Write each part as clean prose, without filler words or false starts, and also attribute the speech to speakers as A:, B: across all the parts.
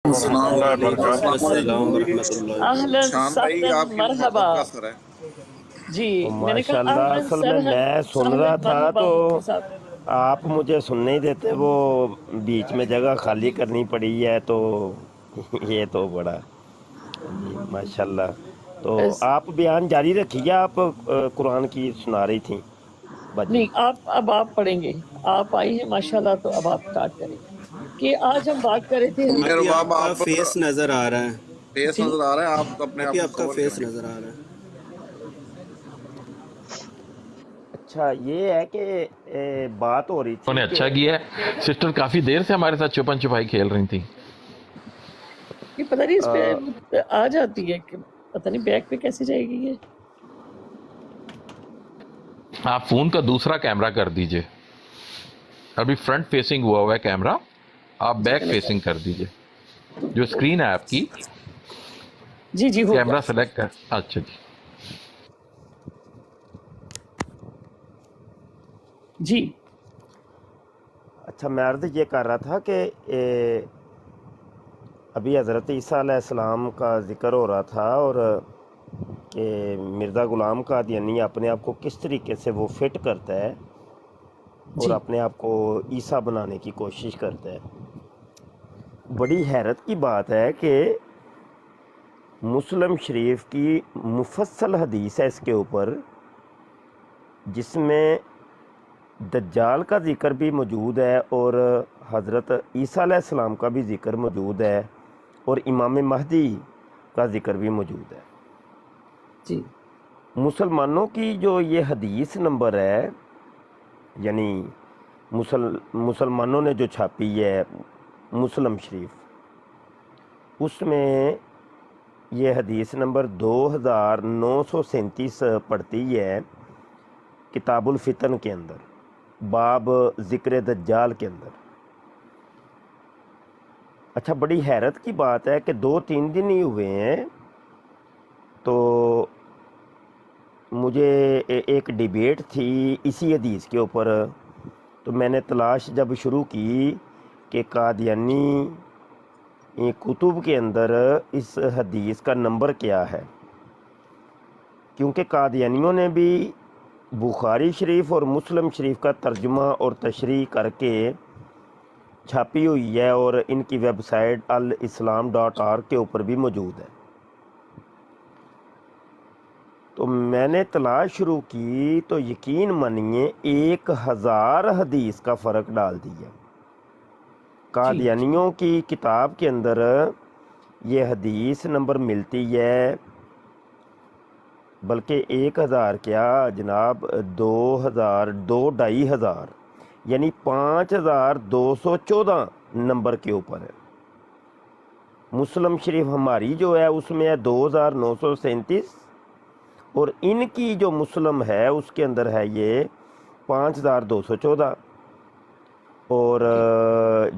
A: ورحمۃ اللہ
B: وعلیکم
A: وبرکاتہ۔
B: السلام ورحمۃ اللہ
C: اہلاً
B: وبرکاتہ۔
A: شان بھائی
C: سہلاً
A: آپ کی
C: مرحبا۔
A: محبت کا اثر ہے۔
C: جی میں نے
D: ماشاء
C: کہا
D: اللہ،
C: اہلاً
D: اصل میں
C: سہلاً
D: میں سن
C: سہلاً
D: رہا تھا
C: مرحبا
D: تو
C: مفتی صاحب۔
D: آپ مجھے سن نہیں دیتے، وہ بیچ میں جگہ خالی کرنی پڑی ہے تو یہ تو بڑا جی ماشاء اللہ۔ تو
C: اس-
D: آپ بیان جاری رکھیے، آپ قرآن کی سنا رہی تھیں باجی۔
C: نہیں اب آپ پڑھیں گے، آپ آئی ہیں ماشاءاللہ، تو اب آپ سٹارٹ کریں کہ آج ہم بات کر رہے تھے
A: میرے
B: مفتی
C: حضرت۔
A: باب
B: آپ کا
A: آپ
B: فیس نظر آ رہا ہے،
A: فیس
C: جی
A: نظر آ رہا ہے، آپ اپنے آپ
B: مفتی
A: کو
B: آپ کا
A: کور
B: فیس
A: کریں۔
B: نظر آ رہا ہے۔
D: اچھا یہ ہے کہ بات ہو رہی
E: انہوں
D: تھی
E: نے
D: کہ
E: اچھا کیا ہے، سسٹر کافی دیر سے ہمارے ساتھ چھپن چھپائی کھیل رہی تھیں۔
C: یہ پتہ نہیں اس پہ آ جاتی ہے کہ پتہ نہیں بیک پہ کیسے جائے گی یہ۔
E: آپ فون کا دوسرا کیمرہ کر دیجئے، ابھی فرنٹ فیسنگ ہوا ہے کیمرہ، آپ
C: اچھا
E: بیک
C: میں نے
E: فیسنگ
C: کہا
E: کر دیجئے۔ جو اسکرین ہے آپ کی،
C: جی جی ہو گیا۔
E: کیمرہ سلیکٹ کر، اچھا جی۔
C: جی
D: اچھا میں عرض یہ کر رہا تھا کہ ابھی حضرت عیسیٰ علیہ السلام کا ذکر ہو رہا تھا، اور کہ مرزا غلام قادیانی اپنے آپ کو کس طریقے سے وہ فٹ کرتا ہے اور
C: جی
D: اپنے آپ کو عیسیٰ بنانے کی کوشش کرتا ہے۔ بڑی حیرت کی بات ہے کہ مسلم شریف کی مفصل حدیث ہے اس کے اوپر، جس میں دجال کا ذکر بھی موجود ہے اور حضرت عیسیٰ علیہ السلام کا بھی ذکر موجود ہے اور امام مہدی کا ذکر بھی موجود ہے۔
C: جی
D: مسلمانوں کی جو یہ حدیث نمبر ہے، یعنی مسلمانوں نے جو چھاپی ہے مسلم شریف، اس میں یہ حدیث نمبر 2937 پڑتی ہے کتاب الفتن کے اندر، باب ذکر دجال کے اندر۔ اچھا بڑی حیرت کی بات ہے کہ 2-3 دن ہی ہوئے ہیں تو مجھے ایک ڈیبیٹ تھی اسی حدیث کے اوپر، تو میں نے تلاش جب شروع کی کہ قادیانی کتب کے اندر اس حدیث کا نمبر کیا ہے، کیونکہ قادیانیوں نے بھی بخاری شریف اور مسلم شریف کا ترجمہ اور تشریح کر کے چھاپی ہوئی ہے اور ان کی ویب سائٹ الاسلام.org کے اوپر بھی موجود ہے۔ تو میں نے تلاش شروع کی تو یقین مانیے 1000 حدیث کا فرق ڈال دیا۔
C: جی
D: قادیانیوں کی کتاب کے اندر یہ حدیث نمبر ملتی ہے، بلکہ 1000 کیا جناب، 2000 2-2500، یعنی 5214 نمبر کے اوپر ہے۔ مسلم شریف ہماری جو ہے اس میں ہے 2937، اور ان کی جو مسلم ہے اس کے اندر ہے یہ 5214، اور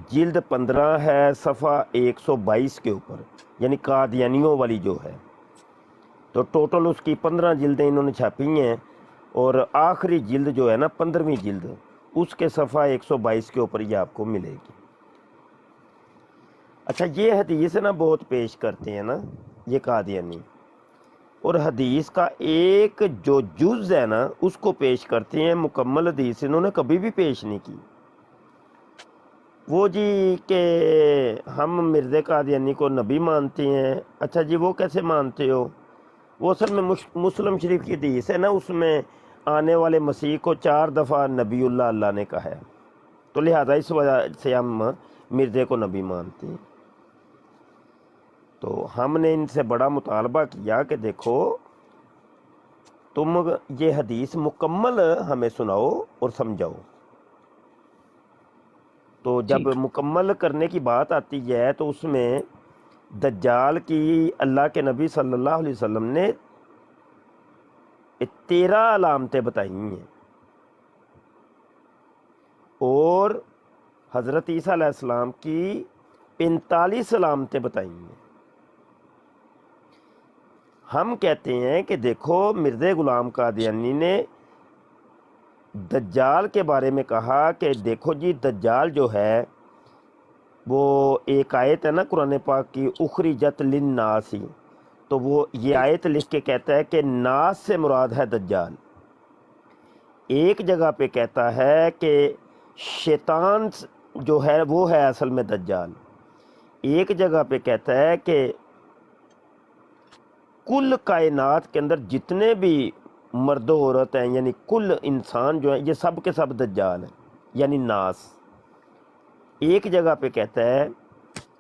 D: جلد 15 ہے صفحہ 122 کے اوپر، یعنی قادیانیوں والی جو ہے۔ تو ٹوٹل اس کی 15 جلدیں انہوں نے چھاپی ہیں، اور آخری جلد جو ہے نا 15ویں جلد، اس کے صفحہ 122 کے اوپر یہ آپ کو ملے گی۔ اچھا یہ حدیث نا بہت پیش کرتے ہیں نا یہ قادیانی، اور حدیث کا ایک جو جز ہے نا اس کو پیش کرتے ہیں، مکمل حدیث انہوں نے کبھی بھی پیش نہیں کی۔ وہ جی کہ ہم مرزا قادیانی کو نبی مانتے ہیں، اچھا جی وہ کیسے مانتے ہو؟ وہ اصل میں مسلم شریف کی حدیث ہے نا، اس میں آنے والے مسیح کو 4 دفعہ نبی اللہ نے کہا ہے، تو لہذا اس وجہ سے ہم مرزا کو نبی مانتے ہیں۔ تو ہم نے ان سے بڑا مطالبہ کیا کہ دیکھو تم یہ حدیث مکمل ہمیں سناؤ اور سمجھاؤ۔ تو
C: جی
D: جب مکمل کرنے کی بات آتی ہے تو اس میں دجال کی اللہ کے نبی صلی اللہ علیہ وسلم نے 13 علامتیں بتائی ہیں، اور حضرت عیسیٰ علیہ السلام کی 45 علامتیں بتائی ہیں۔ ہم کہتے ہیں کہ دیکھو مرزا غلام قادیانی نے دجال کے بارے میں کہا کہ دیکھو جی دجال جو ہے وہ ایک آیت ہے نا قرآن پاک کی، اخرجت للناس، تو وہ یہ آیت لکھ کے کہتا ہے کہ ناس سے مراد ہے دجال۔ ایک جگہ پہ کہتا ہے کہ شیطان جو ہے وہ ہے اصل میں دجال۔ ایک جگہ پہ کہتا ہے کہ کل کائنات کے اندر جتنے بھی مرد و عورت ہیں، یعنی کل انسان جو ہیں، یہ سب کے سب دجال ہیں، یعنی ناس۔ ایک جگہ پہ کہتا ہے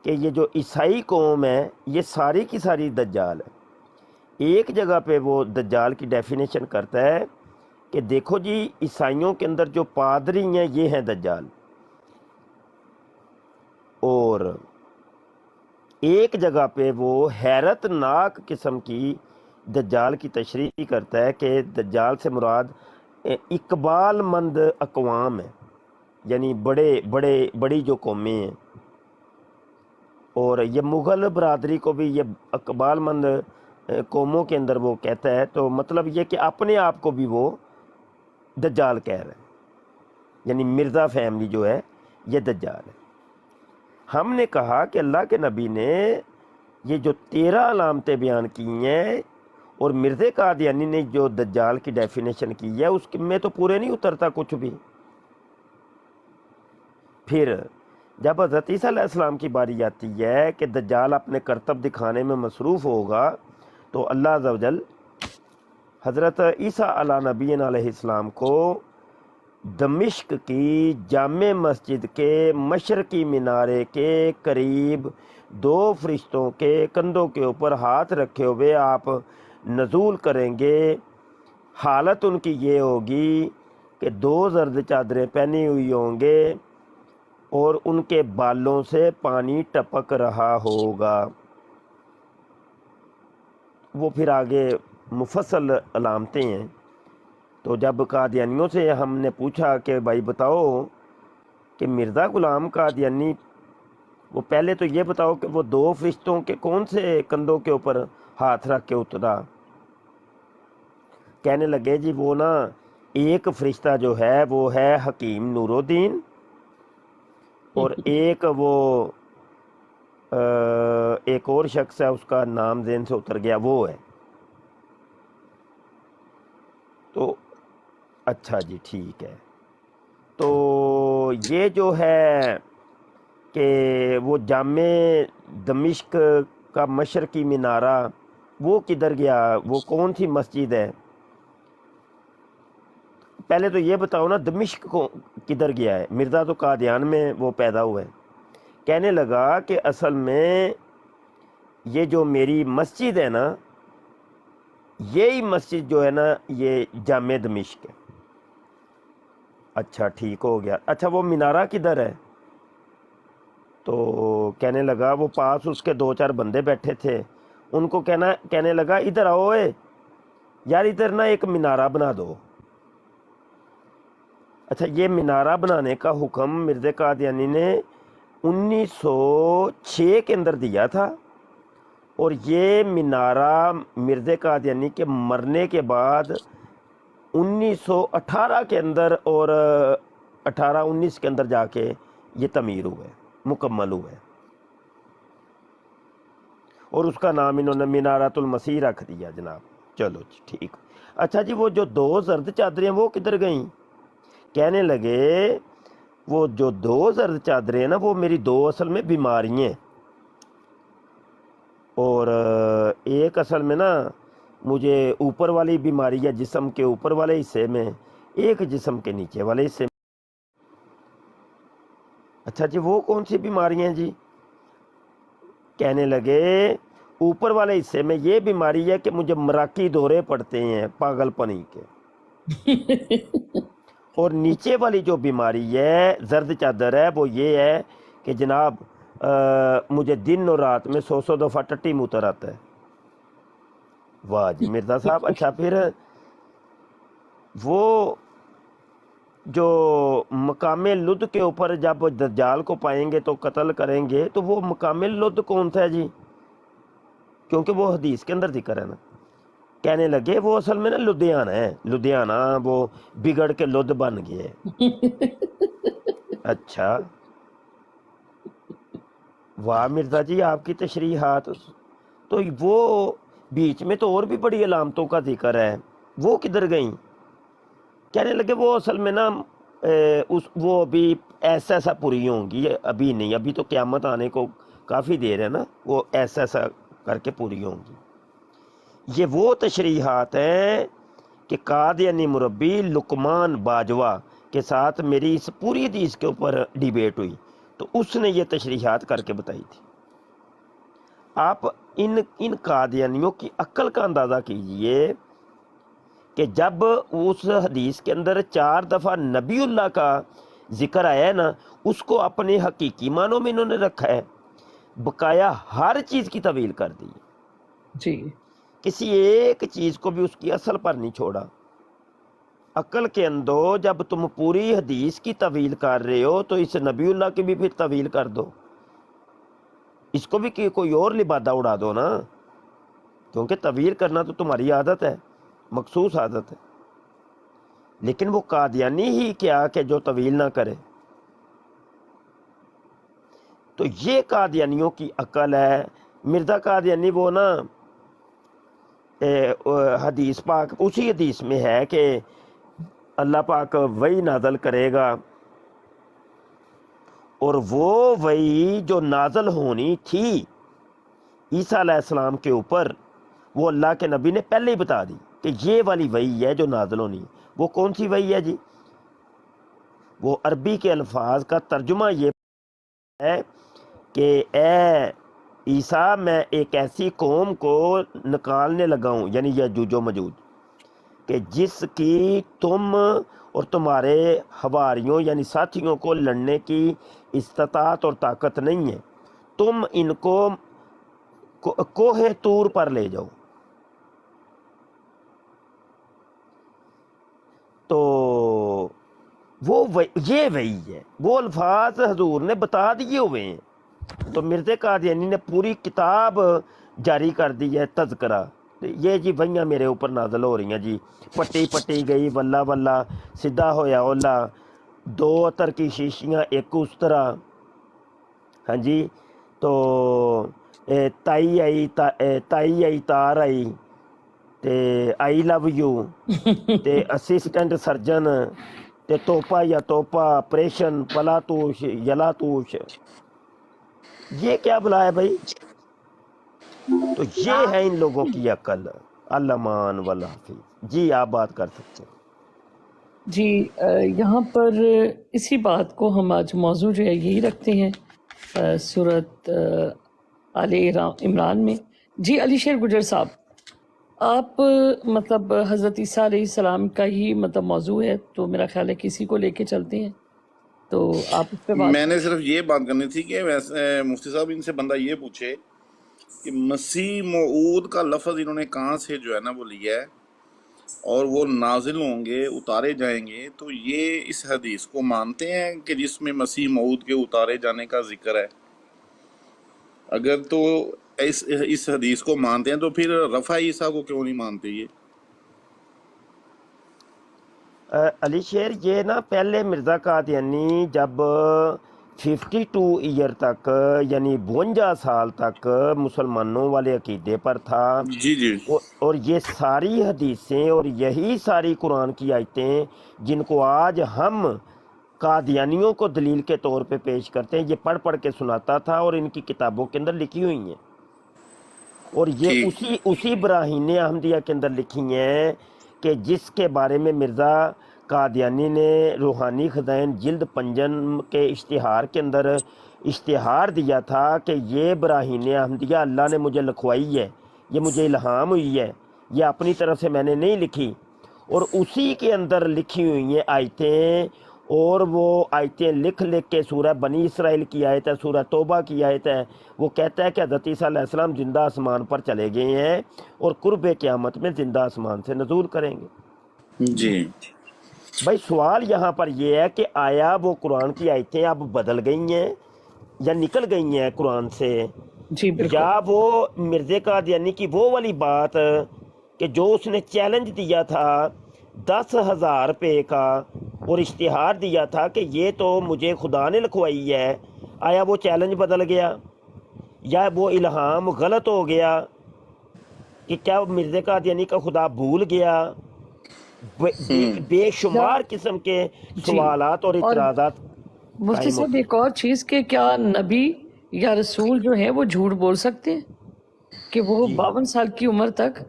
D: کہ یہ جو عیسائی قوم ہے یہ ساری کی ساری دجال ہے۔ ایک جگہ پہ وہ دجال کی ڈیفینیشن کرتا ہے کہ دیکھو جی عیسائیوں کے اندر جو پادری ہیں یہ ہیں دجال، اور ایک جگہ پہ وہ حیرت ناک قسم کی دجال کی تشریح کرتا ہے کہ دجال سے مراد اقبال مند اقوام ہے، یعنی بڑی جو قومیں ہیں، اور یہ مغل برادری کو بھی یہ اقبال مند قوموں کے اندر وہ کہتا ہے، تو مطلب یہ کہ اپنے آپ کو بھی وہ دجال کہہ رہے ہیں، یعنی مرزا فیملی جو ہے یہ دجال ہے۔ ہم نے کہا کہ اللہ کے نبی نے یہ جو 13 علامتیں بیان کی ہیں اور مرزا قادیانی نے جو دجال کی ڈیفینیشن کی ہے اس میں تو پورے نہیں اترتا کچھ بھی۔ پھر جب حضرت عیسیٰ علیہ السلام کی باری آتی ہے کہ دجال اپنے کرتب دکھانے میں مصروف ہوگا، تو اللہ عز و جل حضرت عیسیٰ علیہ نبی علیہ السلام کو دمشق کی جامع مسجد کے مشرقی مینارے کے قریب 2 فرشتوں کے کندھوں کے اوپر ہاتھ رکھے ہوئے آپ نزول کریں گے۔ حالت ان کی یہ ہوگی کہ 2 زرد چادریں پہنی ہوئی ہوں گے اور ان کے بالوں سے پانی ٹپک رہا ہوگا۔ وہ پھر آگے مفصل علامتیں ہیں۔ تو جب قادیانیوں سے ہم نے پوچھا کہ بھائی بتاؤ کہ مرزا غلام قادیانی، وہ پہلے تو یہ بتاؤ کہ وہ 2 فرشتوں کے کون سے کندھوں کے اوپر ہاتھ رکھ کے اترا؟ کہنے لگے جی وہ نا ایک فرشتہ جو ہے وہ ہے حکیم نور الدین، اور ایک وہ ایک اور شخص ہے، اس کا نام ذہن سے اتر گیا، وہ ہے۔ تو اچھا جی ٹھیک ہے، تو یہ جو ہے کہ وہ جامع دمشق کا مشرقی مینارہ وہ کدھر گیا، وہ کون سی مسجد ہے؟ پہلے تو یہ بتاؤ نا دمشق کو کدھر گیا ہے؟ مرزا تو قادیان میں وہ پیدا ہوا ہے۔ کہنے لگا کہ اصل میں یہ جو میری مسجد ہے نا، یہی مسجد جو ہے نا یہ جامع دمشق ہے۔ اچھا ٹھیک ہو گیا، اچھا وہ مینارہ کدھر ہے؟ تو کہنے لگا وہ پاس اس کے 2-4 بندے بیٹھے تھے، ان کو کہنے لگا ادھر آؤ یار، ادھر نا ایک مینارہ بنا دو۔ اچھا یہ مینارہ بنانے کا حکم مرزا قادیانی نے 1906 کے اندر دیا تھا، اور یہ مینارہ مرزا قادیانی کے مرنے کے بعد 1918 کے اندر اور 18-19 کے اندر جا کے یہ تعمیر ہوئے، مکمل ہوئے، اور اس کا نام انہوں نے مینارۃ المسیح رکھ دیا جناب۔ چلو جی ٹھیک۔ اچھا جی وہ جو 2 زرد چادریں وہ کدھر گئیں؟ کہنے لگے وہ جو 2 زرد چادریں ہیں نا وہ میری 2 اصل میں بیماریاں ہیں، اور ایک اصل میں نا مجھے اوپر والی بیماری ہے جسم کے اوپر والے حصے میں، ایک جسم کے نیچے والے حصے میں۔ اچھا جی وہ کون سی بیماریاں ہیں جی؟ کہنے لگے اوپر والے حصے میں یہ بیماری ہے کہ مجھے مراکی دورے پڑتے ہیں پاگل پنی کے، اور نیچے والی جو بیماری ہے زرد چادر ہے وہ یہ ہے کہ جناب مجھے دن اور رات میں 100 دفعہ ٹٹی موتر آتا ہے۔ واہ جی مرزا صاحب، اچھا پھر وہ جو مقام لد کے اوپر جب دجال کو پائیں گے تو قتل کریں گے، تو وہ مقام لد کون تھا جی؟ کیونکہ وہ حدیث کے اندر ذکر ہے نا۔ کہنے لگے وہ اصل میں نا لدھیانہ ہے، لدھیانہ وہ بگڑ کے لد بن گئے۔ اچھا واہ مرزا جی آپ کی تشریحات، تو وہ بیچ میں تو اور بھی بڑی علامتوں کا ذکر ہے، وہ کدھر گئیں؟ کہنے لگے وہ اصل میں نا وہ ابھی ایسا پوری ہوں گی، ابھی نہیں، ابھی تو قیامت آنے کو کافی دیر ہے نا، وہ ایسا کر کے پوری ہوں گی۔ یہ وہ تشریحات ہیں کہ قادیانی مربی لقمان باجوہ کے ساتھ میری اس پوری حدیث کے اوپر ڈیبیٹ ہوئی، تو اس نے یہ تشریحات کر کے بتائی تھی۔ آپ ان قادیانیوں کی عقل کا اندازہ کیجئے کہ جب اس حدیث کے اندر 4 دفعہ نبی اللہ کا ذکر آیا ہے نا، اس کو اپنے حقیقی معنوں میں انہوں نے رکھا ہے، بقایا ہر چیز کی طویل کر دی،
C: جی
D: کسی ایک چیز کو بھی اس کی اصل پر نہیں چھوڑا۔ عقل کے اندر جب تم پوری حدیث کی طویل کر رہے ہو تو اس نبی اللہ کی بھی پھر طویل کر دو، اس کو بھی کوئی اور لبادہ اڑا دو نا، کیونکہ طویل کرنا تو تمہاری عادت ہے، مخصوص عادت ہے۔ لیکن وہ قادیانی ہی کیا کہ جو طویل نہ کرے۔ تو یہ قادیانیوں کی عقل ہے۔ مرزا قادیانی وہ نا حدیث پاک اسی حدیث میں ہے کہ اللہ پاک وحی نازل کرے گا، اور وہ وحی جو نازل ہونی تھی عیسیٰ علیہ السلام کے اوپر، وہ اللہ کے نبی نے پہلے ہی بتا دی کہ یہ والی وحی ہے جو نازل ہونی ہے۔ وہ کون سی وحی ہے جی؟ وہ عربی کے الفاظ کا ترجمہ یہ ہے کہ اے عیسیٰ، میں ایک ایسی قوم کو نکالنے لگا ہوں، یعنی یاجوج و ماجوج، کہ جس کی تم اور تمہارے حواریوں یعنی ساتھیوں کو لڑنے کی استطاعت اور طاقت نہیں ہے، تم ان کو کوہ طور پر لے جاؤ۔ تو یہ وہی ہے، وہ الفاظ حضور نے بتا دیے ہوئے ہیں۔ تو مرزا قادیانی نے پوری کتاب جاری کر دی ہے، تذکرہ، یہ جی وہیاں میرے اوپر نازل ہو رہی ہیں جی، پٹی پٹی گئی واللہ واللہ، سیدھا ہویا اولا، 2 عطر کی شیشیاں ایک اس طرح، ہاں جی، تو تائی آئی تار آئی تے آئی لو یو تے اسسٹنٹ سرجن تے توپا یا توپا آپریشن پلاتوش یلاتوش، یہ کیا بلا ہے بھائی؟ تو یہ ہے ان لوگوں کی عقل۔ الامان والحافظ جی، آپ بات کر سکتے ہیں۔
C: جی یہاں پر اسی بات کو ہم آج موضوع جو ہے یہی رکھتے ہیں سورت آل عمران میں۔ جی علی شیر گجر صاحب، آپ مطلب حضرت عیسیٰ علیہ السلام کا ہی مطلب موضوع ہے، تو میرا خیال ہے کسی کو لے کے چلتے ہیں، تو آپ اس پہ بات۔
A: میں نے صرف یہ بات کرنی تھی کہ ویسے مفتی صاحب ان سے بندہ یہ پوچھے کہ مسیح موعود کا لفظ انہوں نے کہاں سے جو ہے نا وہ لیا ہے، اور وہ نازل ہوں گے، اتارے جائیں گے، تو یہ اس حدیث کو مانتے ہیں کہ جس میں مسیح موعود کے اتارے جانے کا ذکر ہے؟ اگر تو اس حدیث کو مانتے ہیں تو پھر رفع عیسیٰ کو کیوں نہیں مانتے یہ؟
D: علی شیر، یہ نا پہلے مرزا قادیانی جب 52 ایئر تک یعنی 52 سال تک مسلمانوں والے عقیدے پر تھا،
A: جی جی
D: اور یہ ساری حدیثیں اور یہی ساری قرآن کی آیتیں جن کو آج ہم قادیانیوں کو دلیل کے طور پہ پیش کرتے ہیں، یہ پڑھ پڑھ کے سناتا تھا، اور ان کی کتابوں کے اندر لکھی ہوئی ہیں، اور یہ اسی براہین احمدیہ کے اندر لکھی ہیں کہ جس کے بارے میں مرزا قادیانی نے روحانی خزائن جلد 5 کے اشتہار کے اندر اشتہار دیا تھا کہ یہ براہین احمدیہ اللہ نے مجھے لکھوائی ہے، یہ مجھے الہام ہوئی ہے، یہ اپنی طرف سے میں نے نہیں لکھی، اور اسی کے اندر لکھی ہوئی ہیں آیتیں، اور وہ آیتیں لکھ کے سورہ بنی اسرائیل کی آیت ہے، سورہ توبہ کی آیت ہے، وہ کہتا ہے کہ حضرت عیسیٰ علیہ السلام زندہ آسمان پر چلے گئے ہیں اور قرب قیامت میں زندہ آسمان سے نزول کریں گے۔
A: جی
D: بھائی سوال یہاں پر یہ ہے کہ آیا وہ قرآن کی آیتیں اب بدل گئی ہیں یا نکل گئی ہیں قرآن سے،
C: جی بالکل،
D: یا وہ مرزا قادیانی کی وہ والی بات کہ جو اس نے چیلنج دیا تھا 10,000 روپے کا اور اشتہار دیا تھا کہ یہ تو مجھے خدا نے لکھوائی ہے، آیا وہ چیلنج بدل گیا؟ یا وہ الہام غلط ہو گیا کہ کیا مرزا قادیانی کا خدا بھول گیا؟ بے شمار قسم کے
C: جی
D: سوالات اور
C: اور
D: اعتراضات
C: مفتی
D: قائم
C: صاحب
D: ہوتے
C: ایک اور چیز کہ کیا نبی یا رسول جو ہے وہ جھوٹ بول سکتے ہیں کہ وہ
D: جی
C: 52 سال کی عمر تک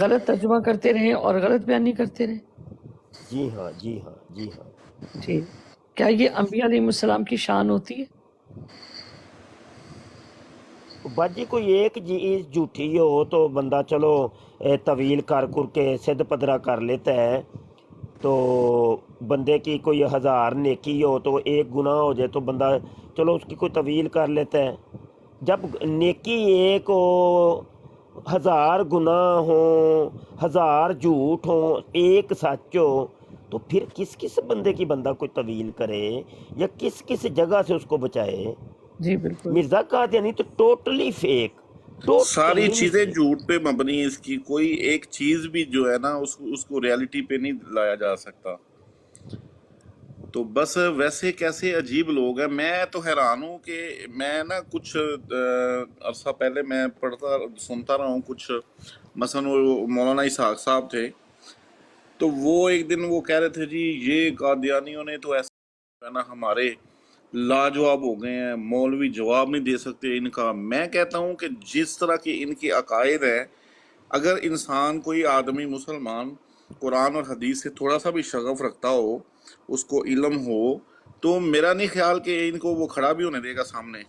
C: غلط ترجمہ کرتے رہے اور غلط بیان نہیں کرتے رہے؟
D: جی ہاں جی ہاں جی ہاں
C: جی کیا یہ انبیاء علیہ السلام کی شان ہوتی ہے؟
D: باجی کوئی ایک چیز جھوٹی ہو تو بندہ چلو طویل کر کے سدھ پدرا کر لیتا ہے، تو بندے کی کوئی 1000 نیکی ہو تو ایک گناہ ہو جائے تو بندہ چلو اس کی کوئی طویل کر لیتا ہے۔ جب نیکی ایک ہو، 1000 گناہ ہوں، 1000 جھوٹ ہوں، ایک سچ ہو، تو پھر کس بندے کی بندہ کوئی طویل کرے یا کس جگہ سے اس کو بچائے؟
C: جی بالکل
D: مرزا قادیانی تو ٹوٹلی فیک،
A: ساری
D: ٹوٹلی
A: چیزیں
D: فیک۔
A: جھوٹ پہ مبنی ہے، اس کی کوئی ایک چیز بھی جو ہے نا اس کو ریالٹی پہ نہیں لایا جا سکتا۔ تو بس ویسے کیسے عجیب لوگ ہیں، میں تو حیران ہوں کہ میں نا کچھ عرصہ پہلے میں سنتا رہا ہوں کچھ، مثلا وہ مولانا اسحاق صاحب تھے، تو وہ ایک دن وہ کہہ رہے تھے جی یہ قادیانیوں نے تو ایسا ہے نا ہمارے لاجواب ہو گئے ہیں، مولوی جواب نہیں دے سکتے ان کا۔ میں کہتا ہوں کہ جس طرح کی ان کے عقائد ہیں، اگر انسان کوئی آدمی مسلمان قرآن اور حدیث سے تھوڑا سا بھی شغف رکھتا ہو، اس کو علم ہو، تو میرا نہیں خیال کہ ان کو وہ کھڑا بھی ہونے دے گا سامنے۔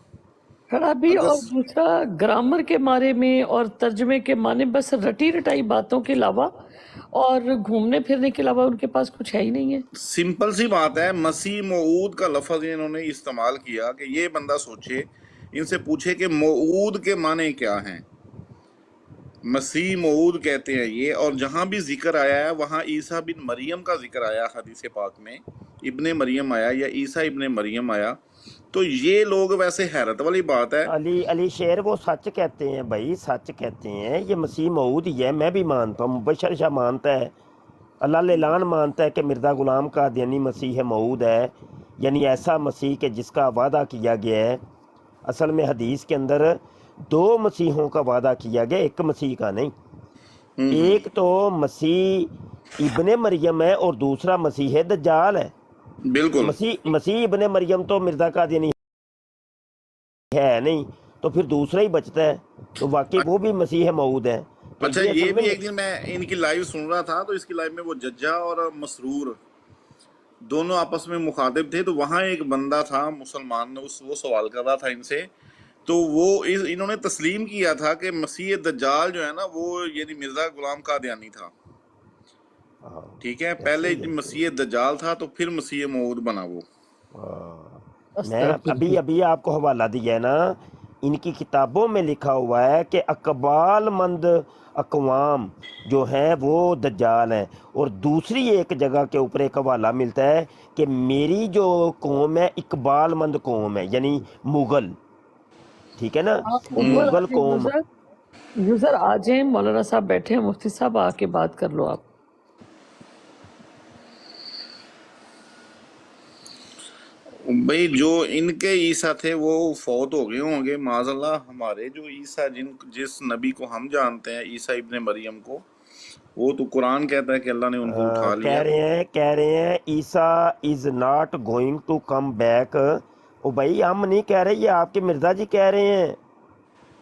C: خرابی،
A: اگر
C: اور دوسرا گرامر کے معنی میں اور ترجمے کے معنی، بس رٹی رٹائی باتوں کے علاوہ اور گھومنے پھرنے کے علاوہ ان کے پاس کچھ ہے ہی نہیں ہے۔
A: سمپل سی بات ہے، مسیح موعود کا لفظ انہوں نے استعمال کیا کہ یہ بندہ سوچے، ان سے پوچھے کہ موعود کے معنی کیا ہیں۔ مسیح موعود کہتے ہیں یہ، اور جہاں بھی ذکر آیا ہے وہاں عیسیٰ بن مریم کا ذکر آیا، حدیث پاک میں ابن مریم آیا یا عیسیٰ ابن مریم آیا، تو یہ لوگ ویسے حیرت والی بات ہے۔
D: علی شیر وہ سچ کہتے ہیں بھائی، سچ کہتے ہیں، یہ مسیح موعود ہی ہے، میں بھی مانتا ہوں، مبشر شاہ مانتا ہے، اللہ اعلان مانتا ہے کہ مرزا غلام قادیانی مسیح موعود ہے، یعنی ایسا مسیح کہ جس کا وعدہ کیا گیا ہے۔ اصل میں حدیث کے اندر 2 مسیحوں کا وعدہ کیا گیا، ایک مسیح کا نہیں۔ ایک تو مسیح ابن مریم ہے اور دوسرا مسیح دجال ہے۔
A: بالکل۔
D: مسیح ابن مریم تو مرزا قادیانی ہے نہیں، تو پھر دوسرا ہی بچتا ہے، تو واقعی وہ بھی مسیح موعود ہے۔ تو
A: اچھا،
D: یہ اصل
A: یہ
D: میں
A: بھی ایک دن میں ان کی لائیو سن رہا تھا، تو اس کی لائیو میں وہ ججا اور مسرور دونوں آپس میں مخاطب تھے، تو وہاں ایک بندہ تھا مسلمان، وہ سوال کر رہا تھا ان سے، تو وہ انہوں نے تسلیم کیا تھا کہ مسیح دجال جو ہے نا وہ یعنی مرزا غلام قادیانی تھا، ٹھیک ہے، پہلے
D: صحیح ہے، صحیح
A: مسیح دجال تھا تو پھر مسیح موعود بنا وہ۔
D: میں
C: استغفر
D: ابھی آپ کو حوالہ دیا ہے نا، ان کی کتابوں میں لکھا ہوا ہے کہ اقبال مند اقوام جو ہیں وہ دجال ہیں، اور دوسری ایک جگہ کے اوپر ایک حوالہ ملتا ہے کہ میری جو قوم ہے اقبال مند قوم ہے، یعنی مغل، ٹھیک ہے نا،
C: آپ
D: وہ
C: اوپر
D: مغل
C: آ
D: قوم۔
C: جائیں، یوزر آ جائیں، مولانا صاحب بیٹھے ہیں، مفتی صاحب آ کے بات کر لو آپ۔
A: بھئی جو ان کے عیسیٰ تھے وہ فوت ہو گئے ہوں گے معاذ اللہ، ہمارے جو عیسیٰ جس نبی کو ہم جانتے ہیں، عیسیٰ ابن مریم کو، وہ تو قرآن کہتا ہے کہ اللہ نے ان کو اٹھا لیا۔
D: کہہ رہے ہیں Isa is not going to come back. او بھائی ہم نہیں کہہ رہے، یہ آپ کے مرزا جی کہہ رہے ہیں،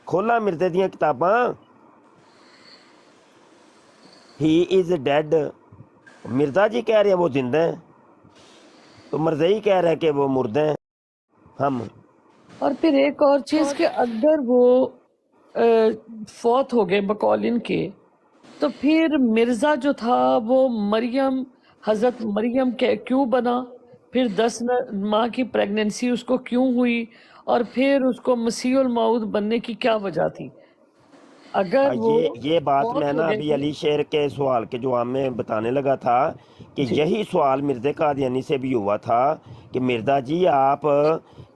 D: کھولا مرزے دیاں کتاباں، ہی از ڈیڈ، مرزا جی کہہ رہے ہیں وہ زندہ ہیں، تو مرزا ہی کہہ رہے ہیں کہ وہ مردہ ہیں ہم۔
C: اور پھر ایک اور چیز کہ اگر وہ فوت ہو گئے بقول ان کے، تو پھر مرزا جو تھا وہ مریم، حضرت مریم کیوں بنا، پھر 10 ماہ کی پریگننسی اس کو کیوں ہوئی، اور پھر اس کو مسیح الموعود بننے کی کیا وجہ تھی؟ اگر وہ
D: یہ بات میں
C: فوت
D: نا
C: ہو گئے
D: ابھی
C: تھے۔
D: علی شیر کے سوال کے جواب میں بتانے لگا تھا کہ
C: جی
D: یہی سوال مرزا قادیانی سے بھی ہوا تھا کہ مرزا جی آپ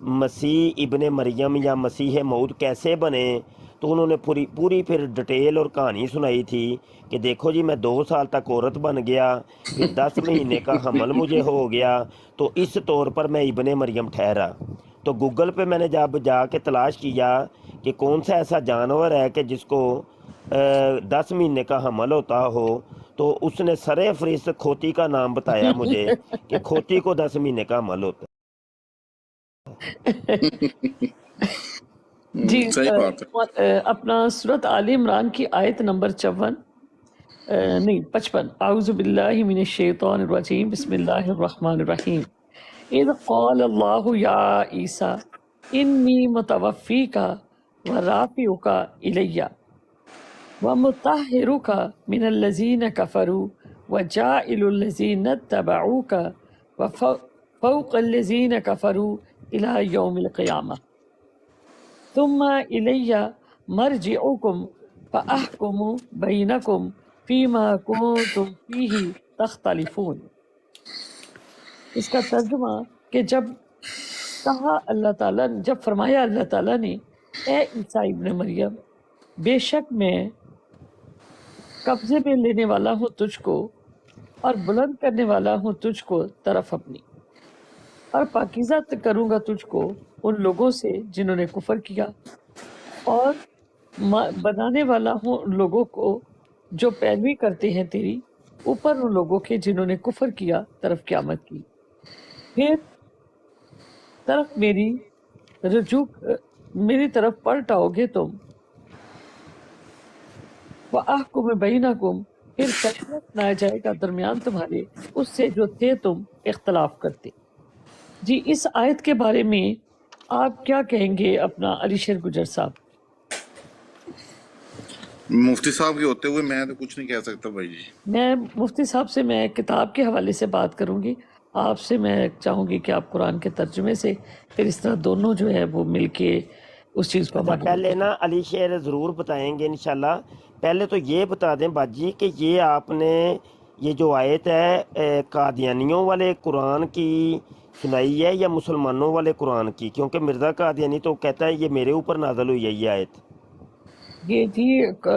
D: مسیح ابن مریم یا مسیح موعود کیسے بنے، تو انہوں نے پوری پھر ڈیٹیل اور کہانی سنائی تھی کہ دیکھو جی میں 2 سال تک عورت بن گیا، پھر 10 مہینے کا حمل مجھے ہو گیا، تو اس طور پر میں ابن مریم ٹھہرا۔ تو گوگل پہ میں نے جب جا کے تلاش کیا کہ کون سا ایسا جانور ہے کہ جس کو 10 مہینے کا حمل ہوتا ہو، تو اس نے سرے فہرست کھوتی کا نام بتایا مجھے کہ کھوتی کو 10 مہینے کا حمل ہوتا
C: جی
A: صحیح بات ہے۔
C: اپنا سورت آل عمران کی آیت نمبر 55 اعوذ باللہ من الشیطان الرجیم بسم اللہ الرحمن الرحیم اذ قال اللہ یا عیسیٰ انی متوفیک ورافعک الی ومطہرک من الذین کفروا وجاعل الذین اتبعوک وفوق الذین کفروا الی یوم القیامہ ثم الی مرجعکم فاحکم بینکم فیما کنتم فیہ تختلفون۔ اس کا ترجمہ کہ جب کہا اللہ تعالیٰ، جب فرمایا اللہ تعالیٰ نے اے عیسیٰ ابن مریم، بے شک میں قبضے میں لینے والا ہوں تجھ کو اور بلند کرنے والا ہوں تجھ کو طرف اپنی، اور پاکیزہ کروں گا تجھ کو ان لوگوں سے جنہوں نے کفر کیا، اور بنانے والا ہوں ان لوگوں کو جو پیروی کرتے ہیں تیری اوپر ان لوگوں کے جنہوں نے کفر کیا طرف قیامت کی۔ پھر طرف میری طرف پلٹ آؤ گے تم، وَأَحْكُمُ بَيْنَكُمْ، پھر فیصلہ سنایا جائے گا درمیان تمہارے اس سے جو تھے تم اختلاف کرتے۔ جی اس آیت کے بارے میں آپ کیا کہیں گے اپنا علی شیر گجر صاحب؟
A: مفتی صاحب کے ہوتے ہوئے میں تو کچھ نہیں کہہ سکتا بھائی جی۔
C: میں مفتی صاحب سے میں کتاب کے حوالے سے بات کروں گی، آپ سے میں چاہوں گی کہ آپ قرآن کے ترجمے سے پھر اس طرح دونوں جو ہے وہ مل کے اس چیز کو
D: اچھا، پہلے نا علی شیر ضرور بتائیں گے انشاءاللہ۔ پہلے تو یہ بتا دیں باجی کہ یہ آپ نے یہ جو آیت ہے قادیانیوں والے قرآن کی سنائی ہے یا مسلمانوں والے قرآن کی؟ کیونکہ مرزا قادیانی تو کہتا ہے یہ میرے اوپر نازل ہوئی ہے یہ آیت۔
C: یہ جی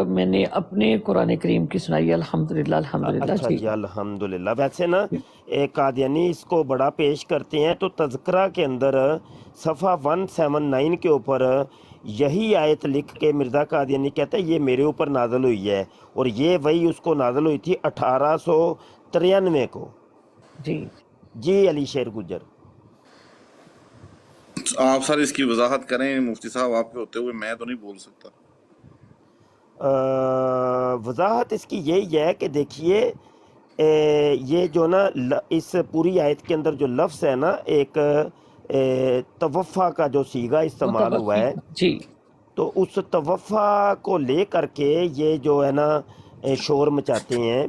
C: میں نے اپنے قرآن کریم کی سنائی الحمدللہ الحمدللہ۔
D: اچھا جی، الحمدللہ۔ ویسے نا قادیانی اس کو بڑا پیش کرتے ہیں، تو تذکرہ کے اندر صفحہ 179 کے اوپر یہی آیت لکھ کے مرزا قادیانی کہتا ہے یہ میرے اوپر نازل ہوئی ہے، اور یہ وہی اس کو نازل ہوئی تھی 1893 کو۔
C: جی
D: جی علی شیر گجر،
A: آپ سر اس کی وضاحت کریں مفتی صاحب، آپ کے ہوتے ہوئے میں تو نہیں بول سکتا۔
D: وضاحت اس کی یہی ہے کہ دیکھیے یہ جو نا اس پوری آیت کے اندر جو لفظ ہے نا، ایک توفع کا جو سیغہ استعمال ہوا ہے،
C: جی
D: تو اس توفع کو لے کر کے یہ جو ہے نا شور مچاتے ہیں۔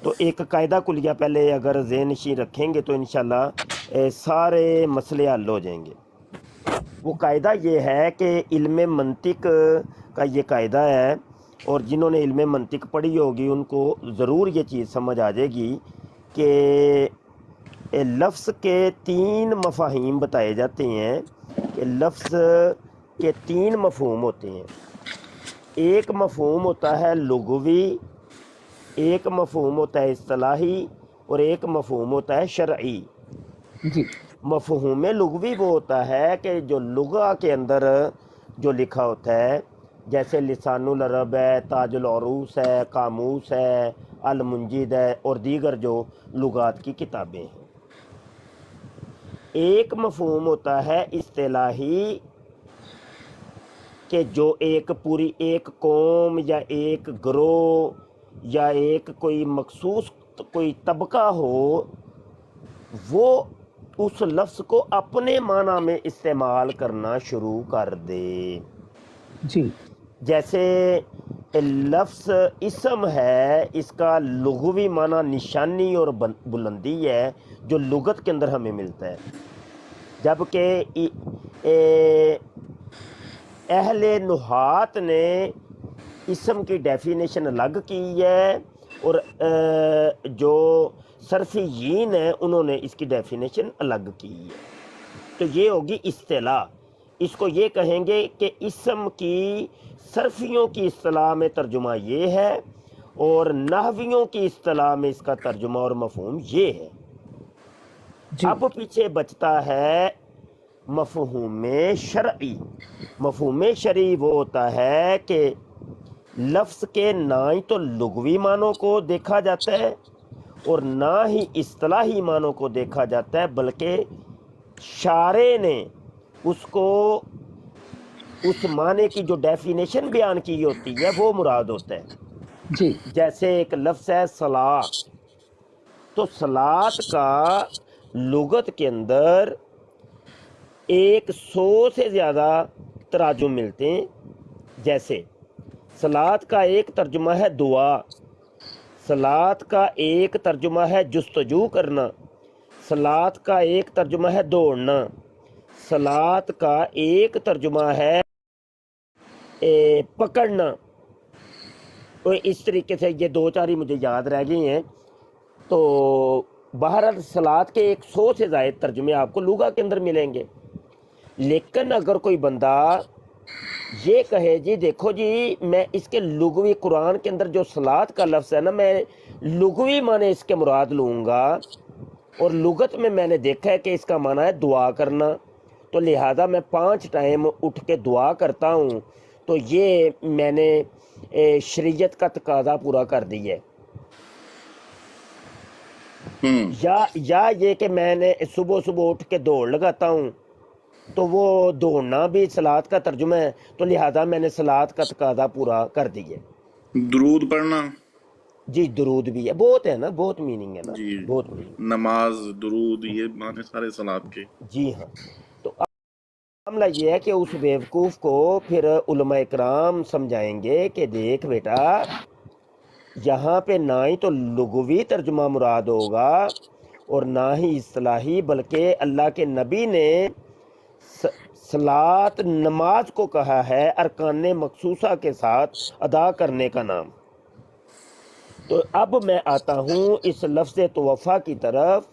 D: تو ایک قاعدہ کلیہ پہلے اگر ذہن نشین رکھیں گے تو انشاءاللہ سارے مسئلے حل ہو جائیں گے۔ وہ قاعدہ یہ ہے کہ علم منطق کا یہ قاعدہ ہے، اور جنہوں نے علم منطق پڑھی ہوگی ان کو ضرور یہ چیز سمجھ آ جائے گی کہ لفظ کے 3 مفاہیم بتائے جاتے ہیں، کہ لفظ کے 3 مفہوم ہوتے ہیں۔ ایک مفہوم ہوتا ہے لغوی، ایک مفہوم ہوتا ہے اصطلاحی، اور ایک مفہوم ہوتا ہے شرعی۔
C: جی
D: مفہوم لغوی وہ ہوتا ہے کہ جو لغہ کے اندر جو لکھا ہوتا ہے، جیسے لسان العرب ہے، تاج العروس ہے، قاموس ہے، المنجد ہے، اور دیگر جو لغات کی کتابیں ہیں۔ ایک مفہوم ہوتا ہے اصطلاحی، کہ جو پوری ایک قوم یا ایک گروہ یا ایک کوئی مخصوص کوئی طبقہ ہو، وہ اس لفظ کو اپنے معنی میں استعمال کرنا شروع کر دے۔
C: جی
D: جیسے لفظ اسم ہے، اس کا لغوی معنی نشانی اور بلندی ہے جو لغت کے اندر ہمیں ملتا ہے، جبکہ اہل نحات نے اسم کی ڈیفینیشن الگ کی ہے، اور جو صرفیین ہیں انہوں نے اس کی ڈیفینیشن الگ کی ہے۔ تو یہ ہوگی اصطلاح۔ اس کو یہ کہیں گے کہ اسم کی صرفیوں کی اصطلاح میں ترجمہ یہ ہے، اور نحویوں کی اصطلاح میں اس کا ترجمہ اور مفہوم یہ ہے۔
C: جی
D: اب پیچھے بچتا ہے مفہوم شرعی. مفہوم شرعی وہ ہوتا ہے کہ لفظ کے نہ ہی تو لغوی معنوں کو دیکھا جاتا ہے اور نہ ہی اصطلاحی معنوں کو دیکھا جاتا ہے، بلکہ شارع نے اس کو اس معنی کی جو ڈیفینیشن بیان کی ہوتی ہے وہ مراد ہوتا ہے.
C: جی
D: جیسے ایک لفظ ہے صلاح، تو صلاۃ کا لغت کے اندر 100 سے زیادہ تراجم ملتے ہیں. جیسے صلاۃ کا ایک ترجمہ ہے دعا، صلاۃ کا ایک ترجمہ ہے جستجو کرنا، صلاۃ کا ایک ترجمہ ہے دوڑنا، صلاۃ کا ایک ترجمہ ہے پکڑنا. تو اس طریقے سے یہ دو چار ہی مجھے یاد رہ گئی ہیں. تو بہرحال صلاۃ کے 100 سے زائد ترجمے آپ کو لغت کے اندر ملیں گے. لیکن اگر کوئی بندہ یہ کہے جی دیکھو جی میں اس کے لغوی قرآن کے اندر جو صلاۃ کا لفظ ہے نا میں لغوی معنی اس کے مراد لوں گا، اور لغت میں نے دیکھا ہے کہ اس کا معنی ہے دعا کرنا، تو لہذا میں 5 ٹائم اٹھ کے دعا کرتا ہوں، تو یہ میں نے شریعت کا تقاضا پورا کر دی ہے. یا یہ کہ میں نے صبح صبح اٹھ کے دوڑ لگاتا ہوں، تو وہ دوڑنا بھی صلاۃ کا ترجمہ ہے، تو لہذا میں نے صلاۃ کا تقاضا پورا کر دی ہے.
A: درود پڑھنا،
D: جی درود بھی ہے، بہت ہے نا، بہت میننگ ہے نا،
A: جی
D: بہت میننگ.
A: نماز، درود، یہ معنی سارے صلات کے.
D: جی ہاں. تو معاملہ یہ ہے کہ اس بیوقوف کو پھر علماء کرام سمجھائیں گے کہ دیکھ بیٹا یہاں پہ نہ ہی تو لغوی ترجمہ مراد ہوگا اور نہ ہی اصطلاحی، بلکہ اللہ کے نبی نے صلاۃ نماز کو کہا ہے ارکان مخصوصہ کے ساتھ ادا کرنے کا نام. تو اب میں آتا ہوں اس لفظ توفا کی طرف.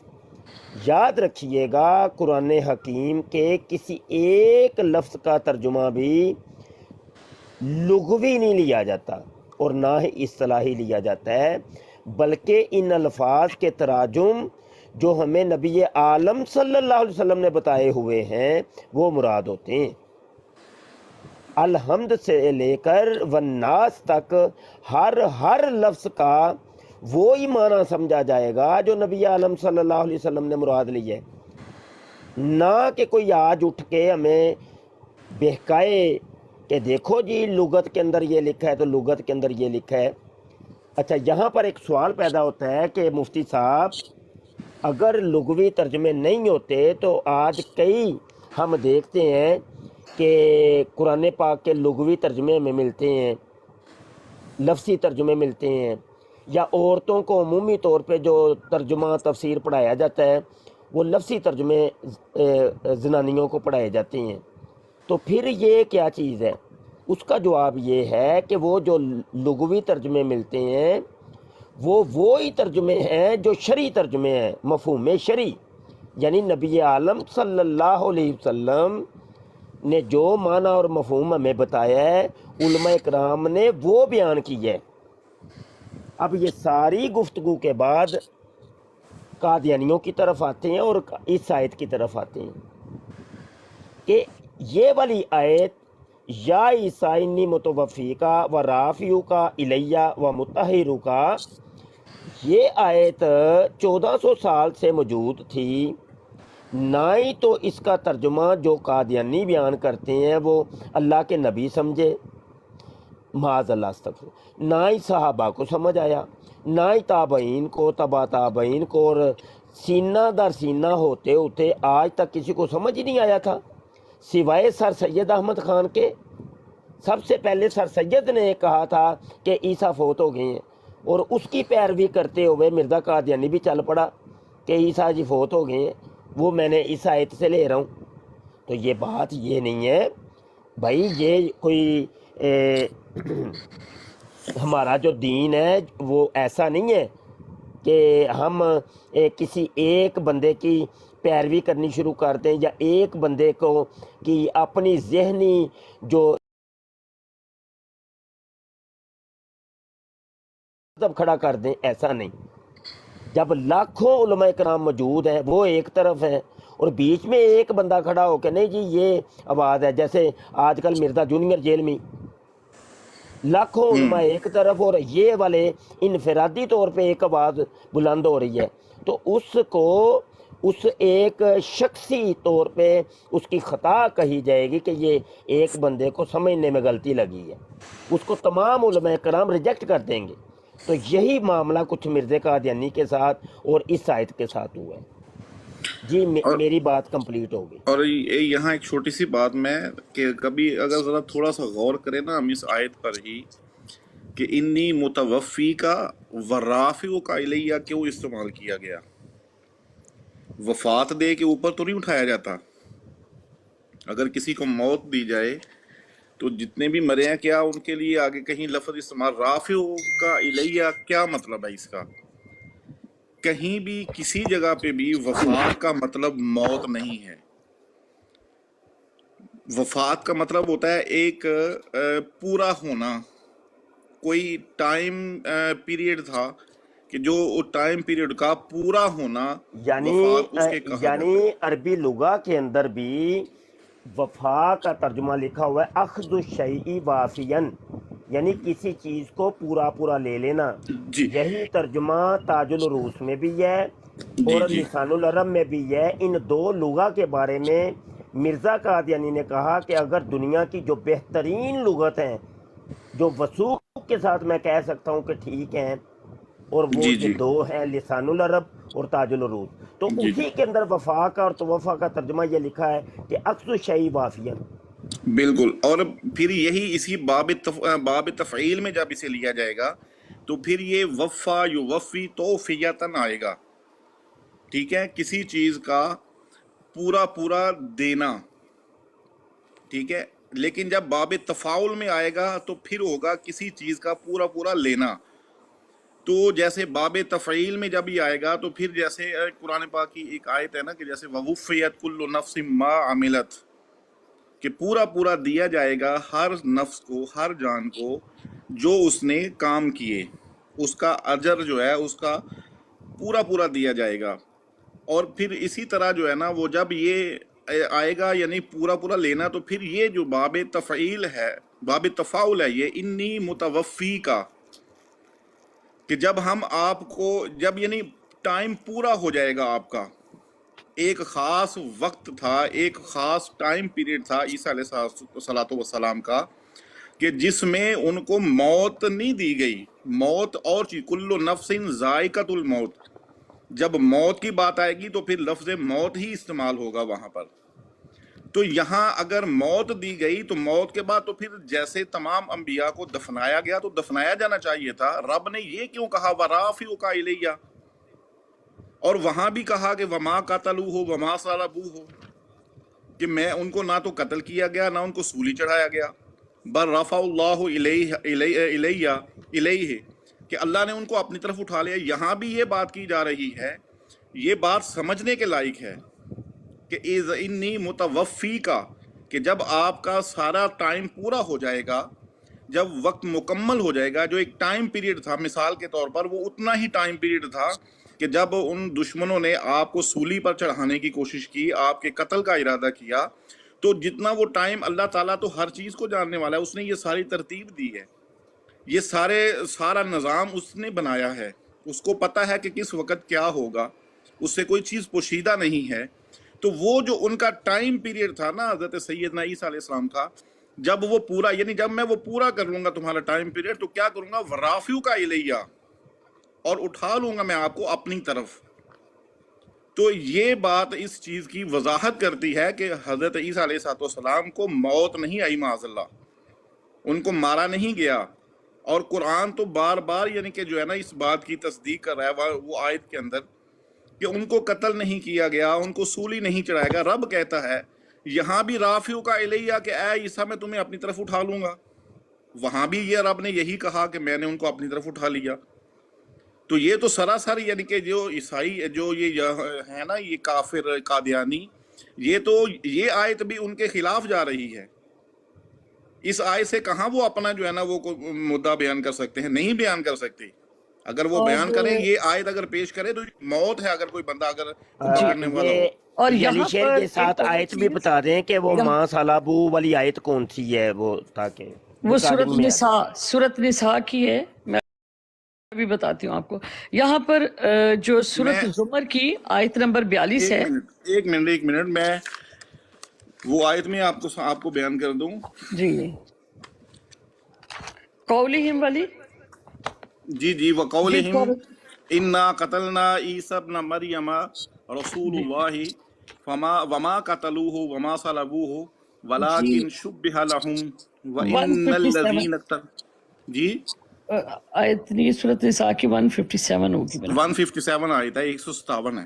D: یاد رکھیے گا قرآن حکیم کے کسی ایک لفظ کا ترجمہ بھی لغوی نہیں لیا جاتا اور نہ ہی اصطلاحی لیا جاتا ہے، بلکہ ان الفاظ کے تراجم جو ہمیں نبی عالم صلی اللہ علیہ وسلم نے بتائے ہوئے ہیں وہ مراد ہوتے ہیں. الحمد سے لے کر والناس تک ہر لفظ کا وہی معنی سمجھا جائے گا جو نبی عالم صلی اللہ علیہ وسلم نے مراد لی ہے، نہ کہ کوئی آج اٹھ کے ہمیں بہکائے کہ دیکھو جی لغت کے اندر یہ لکھا ہے تو لغت کے اندر یہ لکھا ہے. اچھا یہاں پر ایک سوال پیدا ہوتا ہے کہ مفتی صاحب اگر لغوی ترجمے نہیں ہوتے تو آج کئی ہم دیکھتے ہیں کہ قرآن پاک کے لغوی ترجمے میں ملتے ہیں، لفظی ترجمے ملتے ہیں، یا عورتوں کو عمومی طور پہ جو ترجمہ تفسیر پڑھایا جاتا ہے وہ لفظی ترجمے زنانیوں کو پڑھائے جاتے ہیں. تو پھر یہ کیا چیز ہے؟ اس کا جواب یہ ہے کہ وہ جو لغوی ترجمے ملتے ہیں وہ وہی ترجمے ہیں جو شرعی ترجمے ہیں، مفہوم شرعی، یعنی نبی عالم صلی اللہ علیہ وسلم نے جو معنی اور مفہوم ہمیں بتایا ہے علماء کرام نے وہ بیان کی ہے. اب یہ ساری گفتگو کے بعد قادیانیوں کی طرف آتے ہیں اور اس آیت کی طرف آتے ہیں کہ یہ والی آیت یا عیسائی متوفی کا و رافیو کا الیہ و متحرو کا، یہ آیت 1400 سال سے موجود تھی. نہ ہی تو اس کا ترجمہ جو قادیانی بیان کرتے ہیں وہ اللہ کے نبی سمجھے، معاذ اللہ استغفر، نہ ہی صحابہ کو سمجھ آیا، نہ ہی تابعین کو، تبا تابعین کو، اور سینہ در سینہ ہوتے ہوتے آج تک کسی کو سمجھ ہی نہیں آیا تھا سوائے سر سید احمد خان کے. سب سے پہلے سر سید نے کہا تھا کہ عیسیٰ فوت ہو گئے ہیں، اور اس کی پیروی کرتے ہوئے مرزا قادیانی بھی چل پڑا کہ عیسیٰ جی فوت ہو گئے ہیں، وہ میں نے اس آیت سے لے رہا ہوں. تو یہ بات یہ نہیں ہے بھائی، یہ کوئی ہمارا جو دین ہے وہ ایسا نہیں ہے کہ ہم کسی ایک بندے کی پیروی کرنی شروع کر دیں یا ایک بندے کو کی اپنی ذہنی جو مذہب کھڑا کر دیں، ایسا نہیں. جب لاکھوں علماء کرام موجود ہیں وہ ایک طرف ہیں اور بیچ میں ایک بندہ کھڑا ہو کہ نہیں جی یہ آواز ہے، جیسے آج کل مرزا جونیئر جیل میں لاکھوں علماء ایک طرف اور یہ والے انفرادی طور پہ ایک آواز بلند ہو رہی ہے، تو اس کو اس ایک شخصی طور پہ اس کی خطا کہی جائے گی کہ یہ ایک بندے کو سمجھنے میں غلطی لگی ہے، اس کو تمام علماء کرام ریجیکٹ کر دیں گے۔ تو یہی معاملہ کچھ مرزا قادیانی کے ساتھ اور اس آیت کے ساتھ ہوا ہے۔ جی
A: اور
D: میری بات کمپلیٹ ہو گئی۔
A: اور یہاں ایک چھوٹی سی بات میں کہ کبھی اگر ذرا تھوڑا سا غور کریں نا ہم اس آیت پر ہی کہ انی متوفی کا ورافع کا الیہ کیوں استعمال کیا گیا؟ وفات دے کے اوپر تو نہیں اٹھایا جاتا۔ اگر کسی کو موت دی جائے تو جتنے بھی مرے ہیں کیا ان کے لیے آگے کہیں لفظ استعمال رافع کا الیہ کیا مطلب ہے اس کا؟ کہیں بھی کسی جگہ پہ بھی وفات کا مطلب موت نہیں ہے۔ وفات کا مطلب ہوتا ہے ایک پورا ہونا، کوئی ٹائم پیریڈ تھا کہ جو ٹائم پیریڈ کا پورا ہونا وفات اس کے کہا جاتا
D: یعنی
A: ہے۔
D: عربی لغہ کے اندر بھی وفا کا ترجمہ لکھا ہوا ہے اخذ الشیء وافیاً، یعنی کسی چیز کو پورا پورا لے لینا۔
A: جی
D: یہی ترجمہ تاج العروس میں بھی ہے
A: جی
D: اور
A: جی
D: لسان العرب میں بھی ہے۔ ان دو لغہ کے بارے میں مرزا قادیانی نے کہا کہ اگر دنیا کی جو بہترین لغت ہیں جو وثوق کے ساتھ میں کہہ سکتا ہوں کہ ٹھیک ہیں، اور وہ
A: جی
D: یہ
A: جی
D: دو ہیں لسان العرب اور تاج العروس، تو
A: جی جی
D: اسی کے اندر وفا کا اور توفا کا ترجمہ یہ لکھا ہے کہ اخذ الشیء وافیاً۔
A: بالکل۔ اور پھر یہی اسی باب تفعیل میں جب اسے لیا جائے گا تو پھر یہ وفا یوفی توفیتن آئے گا، ٹھیک ہے، کسی چیز کا پورا پورا دینا، ٹھیک ہے۔ لیکن جب باب تفاعل میں آئے گا تو پھر ہوگا کسی چیز کا پورا پورا لینا۔ تو جیسے باب تفعیل میں جب یہ آئے گا تو پھر جیسے قرآن پاک کی ایک آیت ہے نا کہ جیسے وَوُفِّيَتْ كُلُّ نَفْسٍ مَّا عَمِلَتْ، کہ پورا پورا دیا جائے گا ہر نفس کو، ہر جان کو جو اس نے کام کیے، اس کا اجر جو ہے اس کا پورا پورا دیا جائے گا۔ اور پھر اسی طرح جو ہے نا وہ جب یہ آئے گا یعنی پورا پورا لینا، تو پھر یہ جو باب تفعیل ہے، باب تفاعل ہے، یہ انی متوفی کا، کہ جب ہم آپ کو جب یعنی ٹائم پورا ہو جائے گا آپ کا، ایک خاص وقت تھا، ایک خاص ٹائم پیریڈ تھا عیسیٰ علیہ الصلوۃ والسلام کا، کہ جس میں ان کو موت نہیں دی گئی۔ موت اور چیز، کل نفس ذائقۃ الموت، جب موت کی بات آئے گی تو پھر لفظ موت ہی استعمال ہوگا وہاں پر۔ تو یہاں اگر موت دی گئی تو موت کے بعد تو پھر جیسے تمام انبیاء کو دفنایا گیا تو دفنایا جانا چاہیے تھا، رب نے یہ کیوں کہا وَرَافِعُكَ إِلَيَّ، اور وہاں بھی کہا کہ وما قتلوہ وما صلبوہ، کہ میں ان کو نہ تو قتل کیا گیا نہ ان کو سولی چڑھایا گیا، بل رفع اللہ الیہ، کہ اللہ نے ان کو اپنی طرف اٹھا لیا۔ یہاں بھی یہ بات کی جا رہی ہے، یہ بات سمجھنے کے لائق ہے کہ اذ انی متوفی کا، کہ جب آپ کا سارا ٹائم پورا ہو جائے گا، جب وقت مکمل ہو جائے گا، جو ایک ٹائم پیریڈ تھا مثال کے طور پر، وہ اتنا ہی ٹائم پیریڈ تھا کہ جب ان دشمنوں نے آپ کو سولی پر چڑھانے کی کوشش کی، آپ کے قتل کا ارادہ کیا، تو جتنا وہ ٹائم، اللہ تعالیٰ تو ہر چیز کو جاننے والا ہے، اس نے یہ ساری ترتیب دی ہے، یہ سارا نظام اس نے بنایا ہے، اس کو پتہ ہے کہ کس وقت کیا ہوگا، اس سے کوئی چیز پوشیدہ نہیں ہے۔ تو وہ جو ان کا ٹائم پیریڈ تھا نا حضرت سیدنا عیسیٰ علیہ السلام کا، جب وہ پورا، یعنی جب میں وہ پورا کر لوں گا تمہارا ٹائم پیریڈ، تو کیا کروں گا وَرَافِعُكَ إِلَيَّ، اور اٹھا لوں گا میں آپ کو اپنی طرف۔ تو یہ بات اس چیز کی وضاحت کرتی ہے کہ حضرت عیسیٰ علیہ السلام کو موت نہیں آئی معاذ اللہ، ان کو مارا نہیں گیا۔ اور قرآن تو بار بار یعنی کہ جو ہے نا اس بات کی تصدیق کر رہا ہے وہ آیت کے اندر کہ ان کو قتل نہیں کیا گیا، ان کو سولی نہیں چڑھایا گیا۔ رب کہتا ہے یہاں بھی رافعُکَ الیہ کہ اے عیسیٰ میں تمہیں اپنی طرف اٹھا لوں گا، وہاں بھی یہ رب نے یہی کہا کہ میں نے ان کو اپنی طرف اٹھا لیا۔ تو یہ تو سراسر یعنی کہ جو عیسائی جو یہ ہے نا یہ کافر قادیانی، یہ تو یہ آیت بھی ان کے خلاف جا رہی ہے۔ اس آیت سے کہاں وہ اپنا جو ہے نا وہ مدعا بیان کر سکتے ہیں؟ نہیں بیان کر سکتے۔ اگر وہ بیان کریں یہ آیت اگر پیش کرے تو موت ہے اگر کوئی بندہ اگر توبہ کرنے والا ہو.
C: اور
D: یہ علی
C: یہاں
D: شیر
C: پر
D: یہ ساتھ
C: ایک اور
D: آیت بھی
C: چیز،
D: بتا دیں کہ وہ
C: یہاں
D: ماں سالابو والی آیت کون سی ہے، وہ تاکہ
C: وہ
D: ریکارڈنگ میں آ جائے.
C: سورت نساء کی ہے. میں بھی بتاتی ہوں آپ کو. یہاں پر جو سورت
A: میں
C: زمر کی آیت نمبر 42 ہے.
A: ایک منٹ میں وہ آیت میں آپ کو بیان کر دوں.
C: جی قولہم والی.
A: جی
C: جی
A: وقولہم
C: سر.
A: انا قتلنا عیسی ابن مریم رسول اللہ وما قتلوہ وما صلبوہ
C: جی
A: ولکن شبہ لہم وان
C: 157
A: الذین جی
C: آیت نہیں، سورت نساء کی 157 ہوگی میرا خیال.
A: 157 آیت ہے، 157 ہے.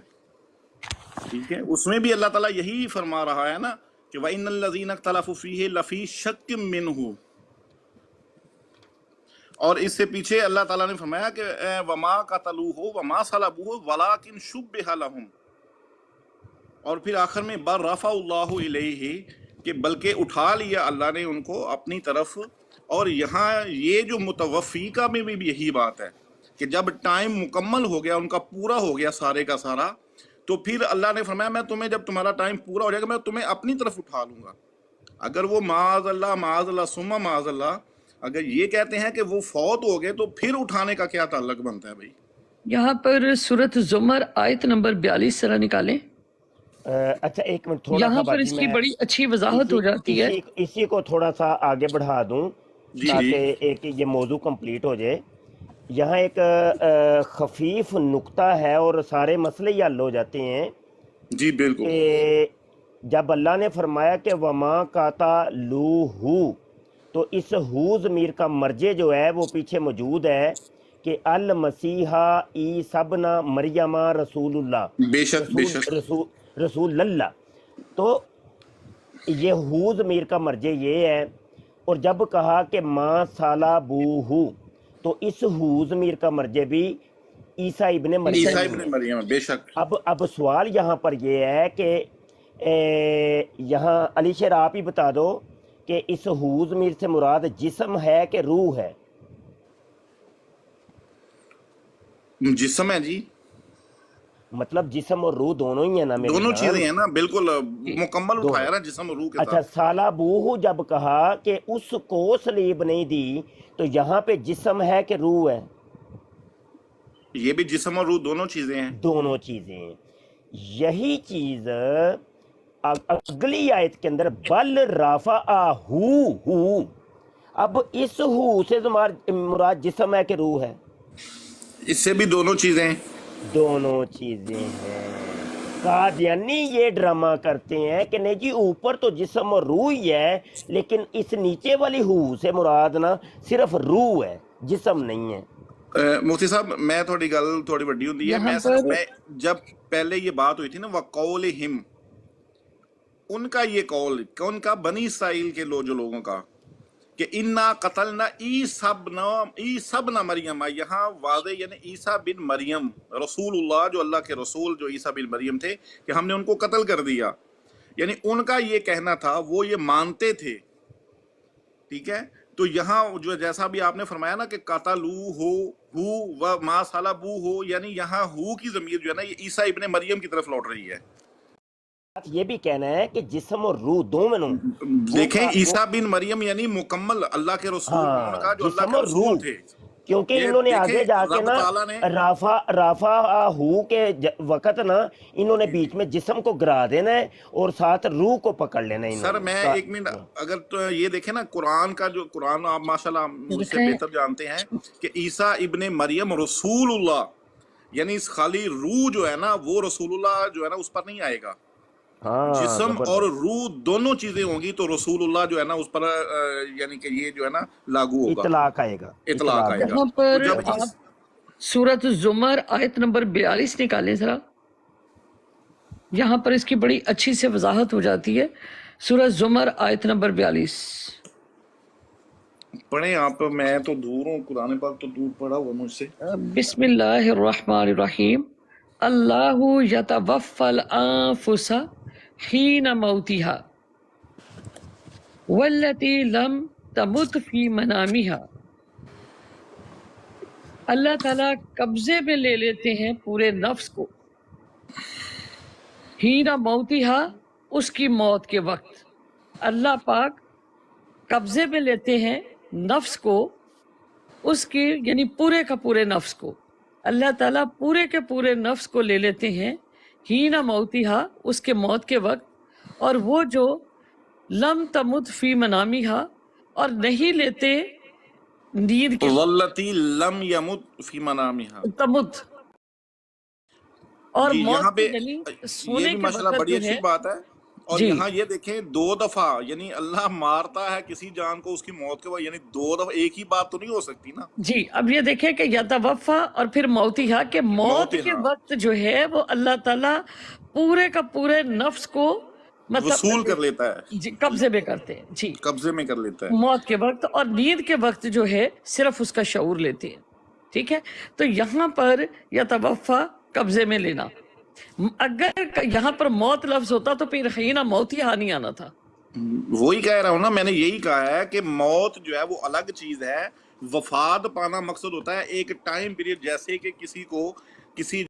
A: ٹھیک ہے، اس میں بھی اللہ تعالیٰ یہی فرما رہا ہے نا کہ وَإِنَّ الَّذِينَ اخْتَلَفُوا فِيهِ لَفِي شَكٍّ مِّنْهُ. اور اس سے پیچھے اللہ تعالیٰ نے فرمایا کہ وَمَا قَتَلُوهُ وَمَا صَلَبُوهُ وَلَٰكِن شُبِّهَ لَهُمْ. اور پھر آخر میں بَلْ رَفَعَ اللَّهُ إِلَيْهِ کہ بلکہ اٹھا لیا اللہ نے ان کو اپنی طرف. اور یہاں یہ جو متوفی کا میں بھی یہی بات ہے کہ جب ٹائم مکمل ہو گیا، ان کا پورا ہو گیا سارے کا سارا، تو پھر اللہ نے فرمایا میں تمہیں جب تمہارا ٹائم پورا ہو جائے گا میں تمہیں اپنی طرف اٹھا لوں گا. اگر وہ معاذ اللہ ثم معاذ اللہ اگر یہ کہتے ہیں کہ وہ فوت ہو گئے تو پھر اٹھانے کا کیا تعلق بنتا ہے بھائی؟
C: یہاں پر سورت زمر آیت نمبر 42 ذرا نکالیں.
D: اچھا ایک منٹ تھوڑا سا
C: یہاں پر
D: باجی
C: اس کی
D: میں
C: بڑی اچھی وضاحت ہو جاتی ہے.
D: اسی کو تھوڑا سا آگے بڑھا دوں
A: جی
D: تاکہ ایک یہ موضوع کمپلیٹ ہو جائے. یہاں ایک خفیف نقطہ ہے اور سارے مسئلے ہی حل ہو جاتے ہیں
A: جی بالکل.
D: کہ جب اللہ نے فرمایا کہ وما قاتلوہ، تو اس ہو ضمیر کا مرجع جو ہے وہ پیچھے موجود ہے کہ المسیح عیسی ابن مریم رسول اللہ،
A: بے شک بے شک.
D: رسول اللہ. تو یہ ہو ضمیر کا مرجع یہ ہے. اور جب کہا کہ ما صلبوہ، تو اس ہو ضمیر کا مرجع بھی عیسیٰ ابن مریم
A: عیسیٰ
D: ہی
A: ابن
D: ہے.
A: مریم بے شک.
D: اب سوال یہاں پر یہ ہے کہ یہاں علی شیر آپ ہی بتا دو کہ اس ہو ضمیر سے مراد جسم ہے کہ روح ہے؟
A: جسم ہے جی،
D: مطلب جسم اور روح دونوں ہی ہیں نا میری
A: دونوں
D: جان؟
A: چیزیں ہیں نا، بالکل مکمل
D: دونوں.
A: اٹھایا نا جسم اور روح کے
D: اچھا
A: ساتھ.
D: صلبوہ جب کہا کہ اس کو صلیب نہیں دی، تو یہاں پہ جسم ہے کہ روح ہے؟
A: یہ بھی جسم اور روح دونوں چیزیں ہیں.
D: دونوں چیزیں ہیں. یہی چیز اگلی آیت کے اندر بل رفعہ. اب اس ہو سے مراد جسم ہے کہ روح ہے؟
A: اس سے بھی دونوں چیزیں ہیں.
D: دونوں چیزیں ہیں. قادیانی یہ ڈرامہ کرتے ہیں کہ نہیں جی اوپر تو جسم اور روح ہی ہے، لیکن اس نیچے والی ہو سے مراد نا صرف روح ہے، جسم نہیں ہے.
A: مفتی صاحب میں تھوڑی گل تھوڑی وڈی ہوندی ہے.
C: یہاں
A: میں جب پہلے یہ بات ہوئی تھی نا وقولہم، ان کا یہ قول ان کا بنی اسرائیل کے جو لوگوں کا کہ انا قتلنا عیسی ابن مریم، یہاں واضح یعنی عیسیٰ بن مریم رسول اللہ، جو اللہ کے رسول جو عیسیٰ بن مریم تھے، کہ ہم نے ان کو قتل کر دیا. یعنی ان کا یہ کہنا تھا، وہ یہ مانتے تھے. ٹھیک ہے، تو یہاں جو جیسا بھی آپ نے فرمایا نا کہ قتلوہ و ما صلبوہ، یعنی یہاں ہو کی ضمیر جو ہے نا یہ عیسیٰ ابن مریم کی طرف لوٹ رہی ہے.
D: یہ بھی کہنا ہے کہ جسم اور روح دونوں
A: دیکھیں عیسیٰ بن مریم یعنی مکمل اللہ کے رسول، انہوں نے کہا جو اللہ
D: جسم
A: کے
D: اور
A: رسول
D: روح،
A: تھے.
D: کیونکہ
A: یہ
D: انہوں نے
A: دیکھیں
D: آگے جا کے
A: رب
D: نا
A: تعالیٰ نے
D: رافع ہو کے وقت نا انہوں نے بیچ میں جسم کو گرا دینا ہے اور ساتھ روح کو پکڑ لینا ہے.
A: سر میں ایک منٹ اگر تو یہ دیکھیں نا قرآن کا جو قرآن آپ ماشاءاللہ مجھ سے بہتر جانتے ہیں کہ عیسیٰ ابن مریم رسول اللہ، یعنی اس خالی روح جو ہے نا وہ رسول اللہ جو ہے نا اس پر نہیں آئے گا. جسم اور روح دونوں چیزیں ہوں گی تو رسول اللہ جو ہے نا اس پر یعنی کہ یہ جو ہے نا لاگو ہوگا،
D: اطلاق آئے گا.
A: اطلاق آئے گا.
C: یہاں پر
A: تو جب
C: آپ سورت زمر آیت نمبر 42 نکالیں ذرا. یہاں پر اس کی بڑی اچھی سے وضاحت ہو جاتی ہے. سورت زمر آیت نمبر 42
A: پڑھیں آپ. میں تو دور ہوں، قرآن پاک تو دور پڑا ہوا مجھ سے.
C: بسم اللہ الرحمن الرحیم. اللہ یتوفی الانفس حین موتها والتی لم تمت فی منامها. اللہ تعالیٰ قبضے میں لے لیتے ہیں پورے نفس کو، ہینا موتیہا، اس کی موت کے وقت اللہ پاک قبضے میں لیتے ہیں نفس کو، اس کی یعنی پورے کا پورے نفس کو اللہ تعالیٰ پورے کے پورے نفس کو لے لیتے ہیں ہینا موتیہا، اس کے موت کے وقت، اور وہ جو لم تمت فی منامیہا، اور نہیں لیتے نیند کے
A: واللتی لم یمت فی منامہا.
C: تمت، اور
A: جی
C: موت
A: یہاں پہ
C: یعنی
A: یہ
C: سونے
A: بھی
C: کے
A: ماشاءاللہ
C: وقت
A: بڑی
C: جو
A: اچھی
C: ہے.
A: بات ہے. اور
C: جی
A: یہاں یہ دیکھیں 2 دفعہ یعنی اللہ مارتا ہے کسی جان کو اس کی موت کے بعد، یعنی 2 دفعہ ایک ہی بات تو نہیں ہو سکتی نا.
C: جی، اب یہ دیکھیں کہ یتوفا اور پھر موتیہا، کہ موت
A: موت
C: کے
A: ہاں
C: وقت جو ہے وہ اللہ تعالیٰ پورے کا پورے نفس کو
A: وصول
C: مطلب
A: کر لیتا ہے،
C: جی قبضے میں کرتے ہیں. جی،
A: قبضے میں کر لیتا ہے.
C: موت کے وقت، اور نیند کے وقت جو ہے صرف اس کا شعور لیتے ہیں. ٹھیک ہے، تو یہاں پر یتوفا قبضے میں لینا، اگر یہاں پر موت لفظ ہوتا تو پھر ہینا موتیہا نہیں آنا تھا.
A: وہی کہہ رہا ہوں نا، میں نے یہی کہا ہے کہ موت جو ہے وہ الگ چیز ہے، وفات پانا مقصد ہوتا ہے ایک ٹائم پیریڈ. جیسے کہ کسی کو کسی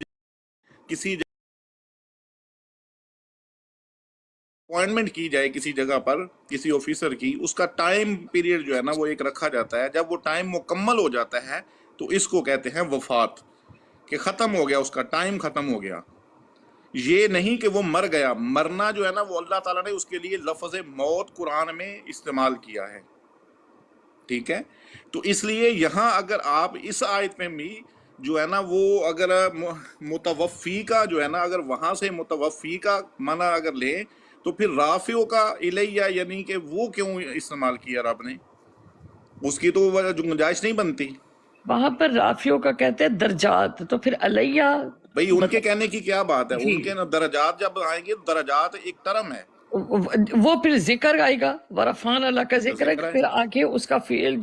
A: اپوائنٹمنٹ کی جائے کسی جگہ پر کسی آفیسر کی، اس کا ٹائم پیریڈ جو ہے نا وہ ایک رکھا جاتا ہے. جب وہ ٹائم مکمل ہو جاتا ہے تو اس کو کہتے ہیں وفات، کہ ختم ہو گیا، اس کا ٹائم ختم ہو گیا. یہ نہیں کہ وہ مر گیا. مرنا جو ہے نا وہ اللہ تعالیٰ نے اس کے لیے لفظ موت قرآن میں استعمال کیا ہے. ٹھیک ہے، تو اس لیے یہاں اگر آپ اس آیت میں بھی جو ہے نا وہ اگر متوفی کا جو ہے نا اگر وہاں سے متوفی کا معنی اگر لیں تو پھر رافعو کا الیہ یعنی کہ وہ کیوں استعمال کیا رب نے؟ اس کی تو گنجائش نہیں بنتی.
C: وہاں پر رافیوں کا کہتے ہیں درجات، تو پھر علیہ
A: بھئی ان کے کہنے کی کیا بات ہے؟
C: جی
A: ان کے درجات جب آئیں گے، درجات ایک ٹرم ہے،
C: وہ پھر ذکر آئے گا، ورفان اللہ کا ذکر ہے،
A: ذکر ہے.
C: پھر آگے اس کا فعل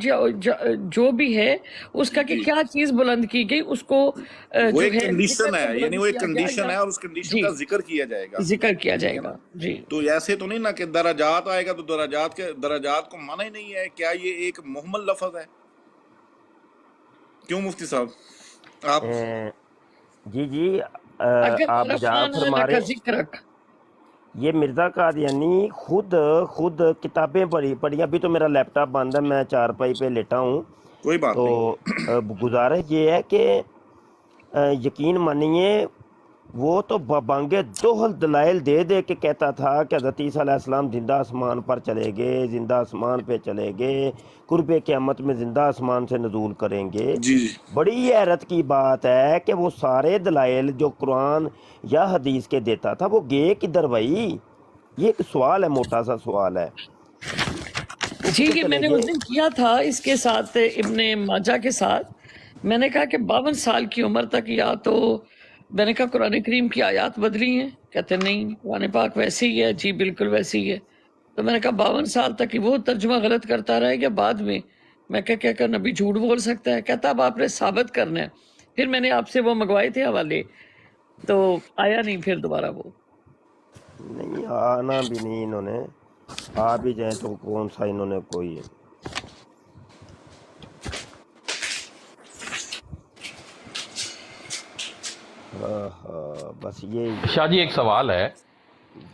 C: جو بھی ہے اس کا کہ
A: جی
C: کیا چیز بلند کی گئی، اس کو
A: وہ
C: جو
A: ایک
C: ہے
A: کنڈیشن
C: ذکر
A: ہے،
C: سے
A: یعنی
C: بلند
A: وہ ایک
C: کیا جائے
A: کنڈیشن
C: گا.
A: ہے اور اس کنڈیشن
C: جی،
A: کا ذکر کیا جائے گا.
C: ذکر کیا
A: ٹھیک
C: جائے
A: ہے نا؟
C: گا. جی
A: تو ایسے تو نہیں نا کہ درجات آئے گا تو درجات کو مانا ہی نہیں ہے. کیا یہ ایک محمل لفظ ہے؟ کیوں مفتی صاحب آپ
D: جی
C: اگر
D: آپ جہاں
C: ورفان
D: فرما
C: اللہ کا
D: رہے،
C: ذکر رکھ.
D: یہ مرزا قادیانی خود کتابیں پڑھی. ابھی تو میرا لیپ ٹاپ بند ہے، میں چارپائی پہ لیٹا ہوں.
A: کوئی بات
D: تو
A: نہیں.
D: گزارش یہ ہے کہ یقین مانیے وہ تو بانگے دوہل دلائل دے دے کے کہتا تھا کہ حضرت عیسیٰ علیہ السلام زندہ آسمان پر چلے گئے، زندہ آسمان پہ چلے گئے، قرب قیامت میں زندہ آسمان سے نزول کریں گے.
A: جی جی
D: بڑی حیرت کی بات ہے کہ وہ سارے دلائل جو قرآن یا حدیث کے دیتا تھا وہ گئے کدھر بھائی؟ یہ ایک سوال ہے، موٹا سا سوال ہے. وہ
C: جی،
D: کدھر
C: یہ میں
D: چلے
C: نے
D: گئے؟
C: اس دن کیا تھا اس کے ساتھ، ابن ماجہ کے ساتھ. میں نے کہا کہ 52 سال کی عمر تک، یا تو میں نے کہا قرآن کریم کی آیات بدلی ہیں؟ کہتے نہیں، قرآن پاک ویسے ہی ہے. جی بالکل ویسے ہی ہے. تو میں نے کہا 52 سال تک وہ ترجمہ غلط کرتا رہے گا، بعد میں میں کہا نبی جھوٹ بول سکتا ہے؟ کہتا اب آپ نے ثابت کرنا ہے. پھر میں نے آپ سے وہ منگوائے تھے حوالے، تو آیا نہیں پھر دوبارہ وہ.
D: نہیں آنا بھی نہیں، انہوں نے آ بھی جائیں تو کون سا انہوں نے کوئی. بس یہی
E: شاہ
D: ہے.
E: جی ایک سوال ہے،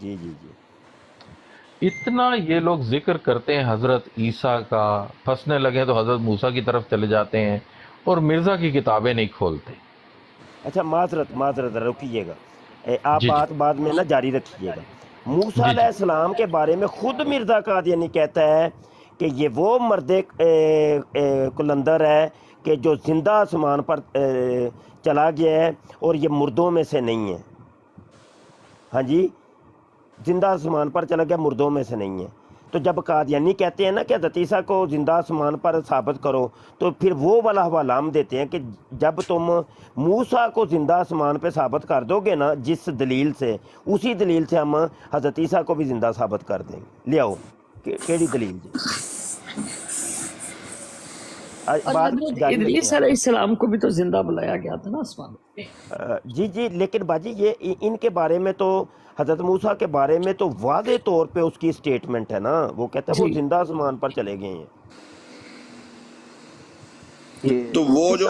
D: جی جی جی
E: اتنا یہ لوگ ذکر کرتے ہیں حضرت عیسیٰ کا، پھنسنے لگے تو حضرت موسیٰ کی طرف چلے جاتے ہیں اور مرزا کی کتابیں نہیں کھولتے.
D: اچھا معذرت رکیے گا، آپ
E: جی جی
D: بات بعد میں نا جاری رکھیے گا. موسیٰ
E: جی
D: علیہ
E: جی
D: السلام کے بارے میں خود مرزا قادیانی کہتا ہے کہ یہ وہ مرد قلندر ہے کہ جو زندہ آسمان پر چلا گیا ہے اور یہ مردوں میں سے نہیں ہے. ہاں جی، زندہ آسمان پر چلا گیا، مردوں میں سے نہیں ہے. تو جب قادیانی کہتے ہیں نا کہ حضرت عیسیٰ کو زندہ آسمان پر ثابت کرو، تو پھر وہ والا حوالہ ہم دیتے ہیں کہ جب تم موسیٰ کو زندہ آسمان پہ ثابت کر دو گے نا جس دلیل سے، اسی دلیل سے ہم حضرت عیسیٰ کو بھی زندہ ثابت کر دیں گے. لے آؤ کیڑی دلیل جی؟
C: اور
D: بات
C: حضرت
D: جاری رکھیں
C: ادریس
D: آپ.
C: علیہ السلام کو بھی تو زندہ بلایا گیا تھا نا آسمان پہ.
D: جی جی، لیکن باجی یہ ان کے بارے میں تو حضرت موسیٰ کے بارے میں تو واضح طور پہ اس کی سٹیٹمنٹ ہے نا، وہ کہتا ہے وہ
C: جی
D: زندہ آسمان پر چلے گئے ہیں.
A: تو وہ جو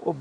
D: ਉਹ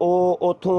D: ਉਹ ਉਥੋਂ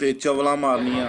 A: ਤੇ ਚਵਲਾ ਮਾਰਨੀਆਂ।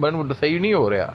E: ਮੈਨੂੰ ਸਹੀ ਨਹੀਂ ਹੋ ਰਿਹਾ।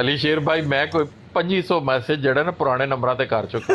E: ਅਲੀ ਸ਼ੇਰ ਭਾਈ ਮੈਂ ਕੋਈ 2500 ਮੈਸੇਜ ਜਿਹੜਾ ਨਾ ਪੁਰਾਣੇ ਨੰਬਰਾਂ ਤੇ ਕਰ ਚੁੱਕਾ।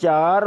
D: 4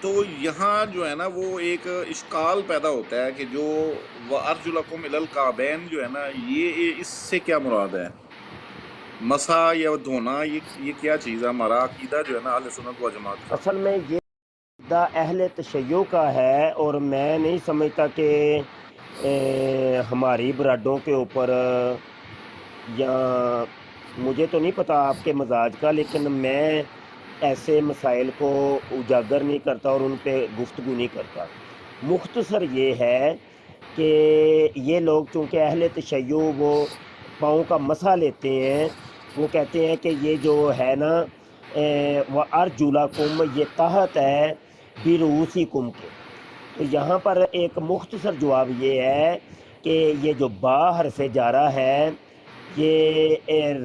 A: تو یہاں جو ہے نا وہ ایک اشکال پیدا ہوتا ہے کہ جو وَأَرْجُلَكُمْ إِلَى الْكَعْبَيْن جو ہے نا یہ اس سے کیا مراد ہے؟ مسا یا دھونا یہ کیا چیز ہے؟ ہمارا عقیدہ جو ہے نا اہل سنت و جماعت کا
D: اصل میں یہ عقیدہ اہل تشیع کا ہے، اور میں نہیں سمجھتا کہ ہماری برادوں کے اوپر، یا مجھے تو نہیں پتا آپ کے مزاج کا، لیکن میں ایسے مسائل کو اجاگر نہیں کرتا اور ان پہ گفتگو نہیں کرتا۔ مختصر یہ ہے کہ یہ لوگ چونکہ اہل تشیع وہ پاؤں کا مسح لیتے ہیں، وہ کہتے ہیں کہ یہ جو ہے نا وَأَرْجُلَكُمْ یہ تحت ہے بِرُؤُوسِكُمْ کے۔ تو یہاں پر ایک مختصر جواب یہ ہے کہ یہ جو با حرف جارہ ہے یہ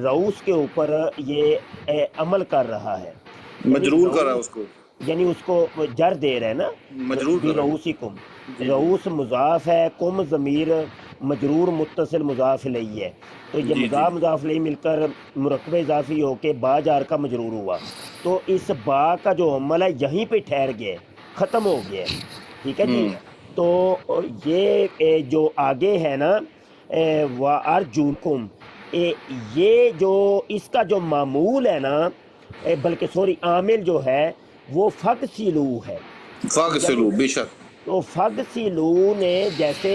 D: رؤوس کے اوپر یہ عمل کر رہا ہے،
A: مجرور کر رہا ہے اس کو،
D: یعنی اس کو جر دے رہا ہے نا،
A: مجرور کر رہا ہے۔
D: برؤوسکم،
A: جی
D: رؤوس مضاف ہے، کم ضمیر مجرور متصل مضاف الیہ ہے، تو یہ
A: جی جی
D: مضاف مضاف الیہ مل کر مرکب اضافی ہو کے با جار کا مجرور ہوا، تو اس با کا جو عمل ہے یہیں پہ ٹھہر گیا ہے، ختم ہو گیا ہے، ٹھیک ہے جی۔ تو یہ جو آگے ہے نا وَأَرْجُلْكُمْ، یہ جو اس کا جو معمول ہے نا، بلکہ سوری عامل جو ہے وہ فَغْسِلُو ہے،
A: فَغْسِلُوا، بے شک
D: تو فَغْسِلُو نے جیسے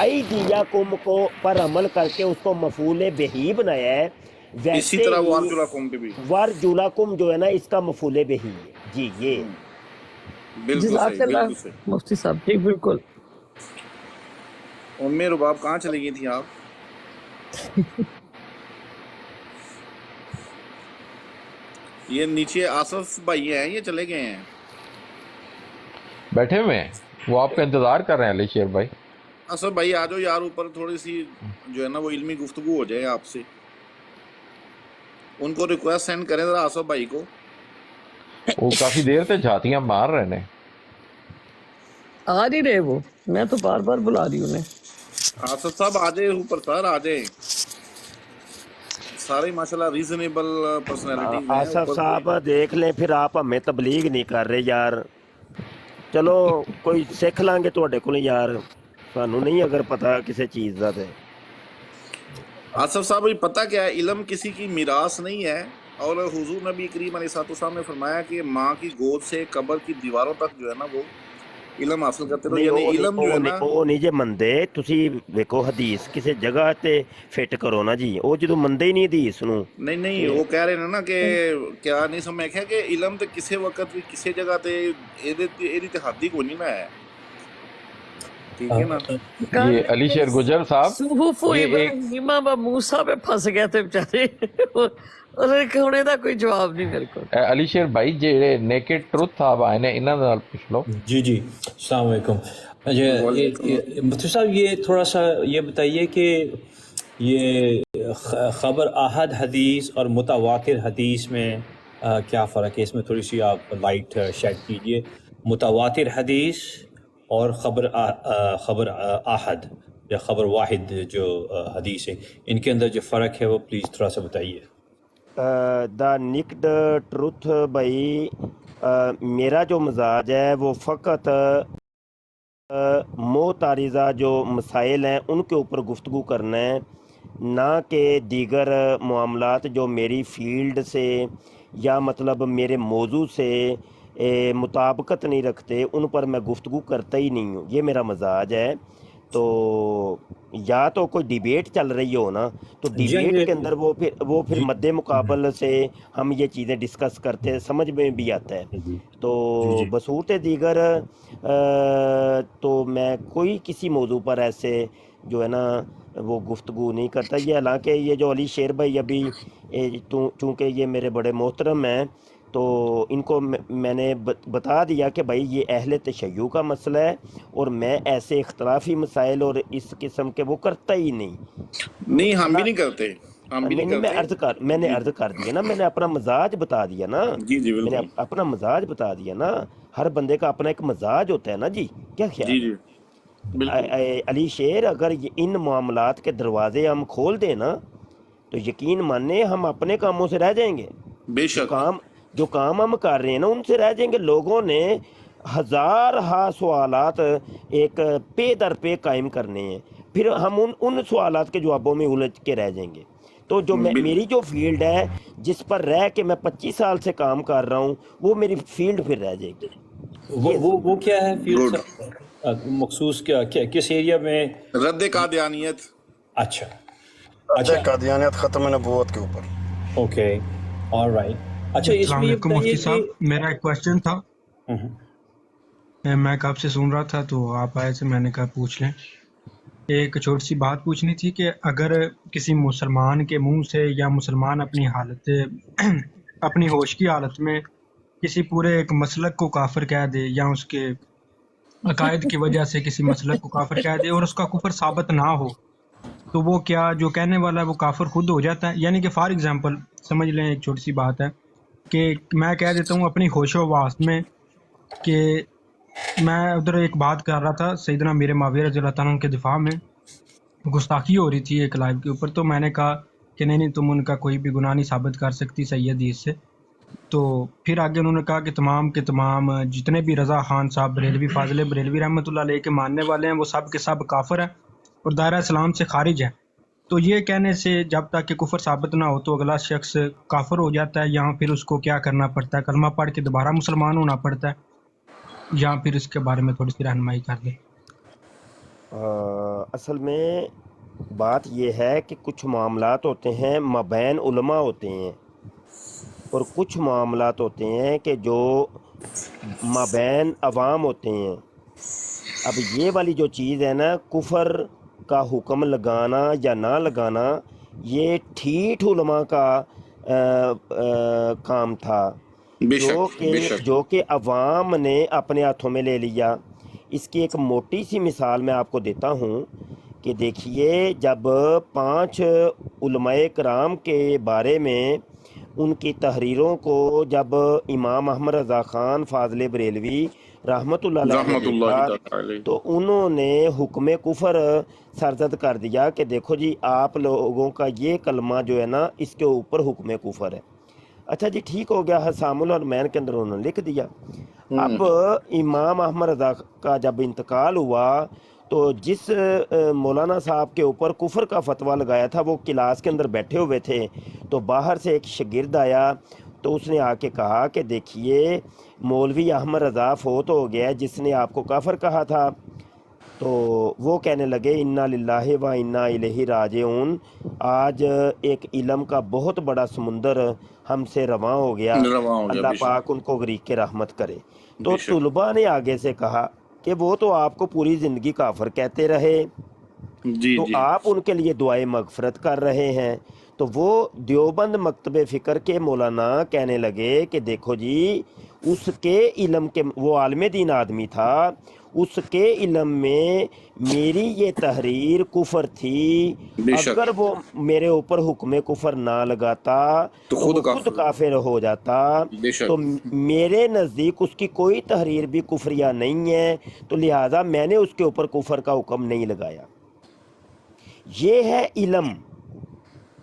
D: ایدیکم کو پر عمل کر کے اس کو مفعول بہی بنایا ہے،
A: اسی
D: ویسے
A: طرح وہ
D: ہی
A: ارجلکم پہ بھی
D: وَرْجُلَکُم جو ہے نا اس کا مفعول بہی ہے جی۔ یہ
A: بالکل
C: جزاک
A: صحیح،
C: اللہ
A: بالکل صحیح۔
C: مفتی صاحب، جی بالکل۔
A: ام رباب کہاں چلی گئی تھی آپ؟ یہ نیچے آصف بھائی ہیں، یہ چلے گئے ہیں؟
E: بیٹھے ہوئے ہیں، وہ آپ کا انتظار کر رہے ہیں علی شیر بھائی۔
A: آصف بھائی آ جاؤ یار اوپر، تھوڑی سی جو ہے نا وہ علمی گفتگو ہو جائے آپ سے۔ ان کو ریکویسٹ سینڈ کریں ذرا آصف بھائی کو۔
E: وہ کافی دیر سے جھاتیاں مار رہے ہیں۔
C: آ نہیں رہے وہ، میں تو بار بار بلا رہی ہوں انہیں۔
A: آصف صاحب آ جائے اوپر، سر آ جائے، سارے ماشاءاللہ ریزنیبل پرسنالٹیز ہیں
D: آصف
A: اوپر
D: صاحب دیکھ لیں، پھر آپ ہمیں تبلیغ نہیں کر رہے یار، چلو کوئی سکھ لیں گے تواڈے کول یار، سانوں نہیں اگر پتہ کسی چیز دا تے۔
A: آصف صاحب یہ پتہ کیا ہے، علم کسی کی میراث نہیں ہے، اور حضور نبی کریم علیہ الصلوۃ والسلام نے فرمایا کہ ماں کی گود سے قبر کی دیواروں تک جو ہے نا وہ علم حاصل کرتے رہو،
D: نہیں
A: یعنی علم جو ہے نا
D: وہ نہیں جے مندے، تسی ویکھو حدیث کسی جگہ تے فٹ کرو نا جی، وہ جدوں مندے ہی نہیں حدیث نو
A: نہیں وہ کہہ رہے ہیں نا کہ کیا نہیں سمجھ ہے کہ علم تے کسی وقت بھی کسی جگہ تے ایدی تے حد ہی کوئی نہیں ہے، ٹھیک ہے نا۔
E: یہ علی شیر گجر صاحب
C: صحف
E: یہ ایک
C: ابراہیم و موسیٰ پہ پھنس گئے تھے بیچارے، انہیں کہنے دا کوئی جواب نہیں میرے کو۔
E: علی شیر بھائی جڑے نیکڈ ٹروتھ صاحب آئے نے انہاں نال پوچھ لو۔
F: جی جی، السلام علیکم۔ مفتی صاحب یہ تھوڑا سا یہ بتائیے کہ یہ خبر احد حدیث اور متواتر حدیث میں کیا فرق ہے؟ اس میں تھوڑی سی آپ لائٹ شیڈ کیجئے، متواتر حدیث اور خبر احد یا خبر واحد جو حدیث ہے، ان کے اندر جو فرق ہے وہ پلیز تھوڑا سا بتائیے۔
D: دا نکڈ ٹروتھ بھائی، میرا جو مزاج ہے وہ فقط معترضہ جو مسائل ہیں ان کے اوپر گفتگو کرنا ہے، نہ کہ دیگر معاملات جو میری فیلڈ سے یا مطلب میرے موضوع سے مطابقت نہیں رکھتے ان پر میں گفتگو کرتا ہی نہیں ہوں، یہ میرا مزاج ہے۔ تو یا تو کوئی ڈیبیٹ چل رہی ہو نا تو ڈیبیٹ کے اندر وہ پھر مد مقابل سے ہم یہ چیزیں ڈسکس کرتے ہیں، سمجھ میں بھی آتا ہے۔ تو بصورت دیگر تو میں کوئی کسی موضوع پر ایسے جو ہے نا وہ گفتگو نہیں کرتا۔ یہ حالانکہ یہ جو علی شیر بھائی ابھی چونکہ یہ میرے بڑے محترم ہیں تو ان کو میں نے بتا دیا کہ بھائی یہ اہل تشیع کا مسئلہ ہے، اور میں ایسے اختلافی مسائل اور اس قسم کے وہ کرتا ہی نہیں۔
A: نہیں ہم بھی نہیں کرتے، ہم بھی نہیں
D: میں نے عرض کر دیا نا، میں نے اپنا مزاج بتا دیا نا،
A: جی جی
D: میں نے
A: بالکل،
D: اپنا مزاج بتا دیا نا، ہر بندے کا اپنا ایک مزاج ہوتا ہے نا جی، کیا خیال
A: جی جی بالکل،
D: علی شیر اگر ان معاملات کے دروازے ہم کھول دیں نا تو یقین ماننے ہم اپنے کاموں سے رہ جائیں گے،
A: بے شک،
D: جو کام ہم کر رہے ہیں نا ان سے رہ جائیں گے۔ لوگوں نے ہزارہا سوالات ایک پے در پے قائم کرنے ہیں، پھر ہم ان سوالات کے جوابوں میں الجھ کے رہ جائیں گے۔ تو جو میری جو فیلڈ ہے جس پر رہ کے میں 25 سال سے کام کر رہا ہوں، وہ میری فیلڈ پھر رہ جائے گی۔
F: وہ کیا ہے فیلڈ
A: گڈ،
F: مخصوص کس ایریا میں؟
A: رد قادیانیت۔
F: اچھا اچھا،
B: قادیانیت ختم نبوت کے اوپر۔
F: Okay, all right. اچھا، اس
G: السلام
F: میں یہ
G: علیکم مفتی
F: بتائیے
G: صاحب، میرا ایک کوشچن تھا، میں کب سے سن رہا تھا تو آپ آئے سے میں نے کہا پوچھ لیں۔ ایک چھوٹی سی بات پوچھنی تھی کہ اگر کسی مسلمان کے منہ سے یا مسلمان اپنی حالت اپنی ہوش کی حالت میں کسی پورے ایک مسلک کو کافر کہہ دے یا اس کے عقائد کی وجہ سے کسی مسلک کو کافر کہہ دے اور اس کا کفر ثابت نہ ہو، تو وہ کیا جو کہنے والا ہے وہ کافر خود ہو جاتا ہے؟ یعنی کہ فار ایگزامپل سمجھ لیں، ایک چھوٹی سی بات ہے کہ میں کہہ دیتا ہوں اپنی ہوش و حواس میں کہ میں ادھر ایک بات کر رہا تھا سیدنا امیر معاویہ رضی اللہ تعالیٰ عنہ کے دفاع میں، گستاخی ہو رہی تھی ایک لائیو کے اوپر، تو میں نے کہا کہ نہیں تم ان کا کوئی بھی گناہ نہیں ثابت کر سکتی صحیح حدیث سے۔ تو پھر آگے انہوں نے کہا کہ تمام کے تمام جتنے بھی رضا خان صاحب بریلوی، فاضل بریلوی رحمۃ اللہ علیہ کے ماننے والے ہیں، وہ سب کے سب کافر ہیں اور دائرہ اسلام سے خارج ہیں۔ تو یہ کہنے سے جب تک کہ کفر ثابت نہ ہو تو اگلا شخص کافر ہو جاتا ہے، یا پھر اس کو کیا کرنا پڑتا ہے، کلمہ پڑھ کے دوبارہ مسلمان ہونا پڑتا ہے، یا پھر اس کے بارے میں تھوڑی سی رہنمائی کر دیں؟
D: اصل میں بات یہ ہے کہ کچھ معاملات ہوتے ہیں مابین علماء ہوتے ہیں، اور کچھ معاملات ہوتے ہیں کہ جو مابین عوام ہوتے ہیں۔ اب یہ والی جو چیز ہے نا، کفر کا حکم لگانا یا نہ لگانا، یہ ٹھیٹ علماء کا کام تھا،
A: بے شک بے شک۔
D: جو کہ عوام نے اپنے ہاتھوں میں لے لیا۔ اس کی ایک موٹی سی مثال میں آپ کو دیتا ہوں کہ دیکھیے، جب 5 علماء کرام کے بارے میں ان کی تحریروں کو جب امام احمد رضا خان فاضل بریلوی رحمۃ اللہ علیہ نے
A: رحمت اللہ
D: دیکھا
A: تعالی علیہ۔
D: تو انہوں نے حکم کفر سرزد کر دیا کہ دیکھو جی، آپ لوگوں کا یہ کلمہ جو ہے نا، اس کے اوپر حکم کفر ہے۔ اچھا جی، ٹھیک ہو گیا، حسام الحرمین کے اندر انہوں نے لکھ دیا۔ اب امام احمد رضا کا جب انتقال ہوا تو جس مولانا صاحب کے اوپر کفر کا فتویٰ لگایا تھا، وہ کلاس کے اندر بیٹھے ہوئے تھے، تو باہر سے ایک شاگرد آیا تو اس نے آ کے کہا کہ دیکھیے، مولوی احمد رضا فوت ہو گیا جس نے آپ کو کافر کہا تھا۔ تو وہ کہنے لگے انا للہ و انا الیہ راجعون، آج ایک علم کا بہت بڑا سمندر ہم سے رواں ہو گیا،
A: رواں ہو گیا،
D: اللہ
A: بے شک
D: پاک ان کو غریق کے رحمت کرے۔ تو
A: بے شک۔
D: طلباء نے آگے سے کہا کہ وہ تو آپ کو پوری زندگی کافر کہتے رہے،
A: جی
D: تو
A: جی
D: آپ ان کے لیے دعائے مغفرت کر رہے ہیں۔ تو وہ دیوبند مکتب فکر کے مولانا کہنے لگے کہ دیکھو جی، اس کے علم کے، وہ عالم دین آدمی تھا، اس کے علم میں میری یہ تحریر کفر تھی،
A: بے شک،
D: اگر وہ میرے اوپر حکم کفر نہ لگاتا
A: تو
D: تو وہ
A: خود
D: خود کافر ہو جاتا۔
A: بے
D: تو
A: شک۔
D: میرے نزدیک اس کی کوئی تحریر بھی کفریہ نہیں ہے، تو لہٰذا میں نے اس کے اوپر کفر کا حکم نہیں لگایا۔ یہ ہے علم۔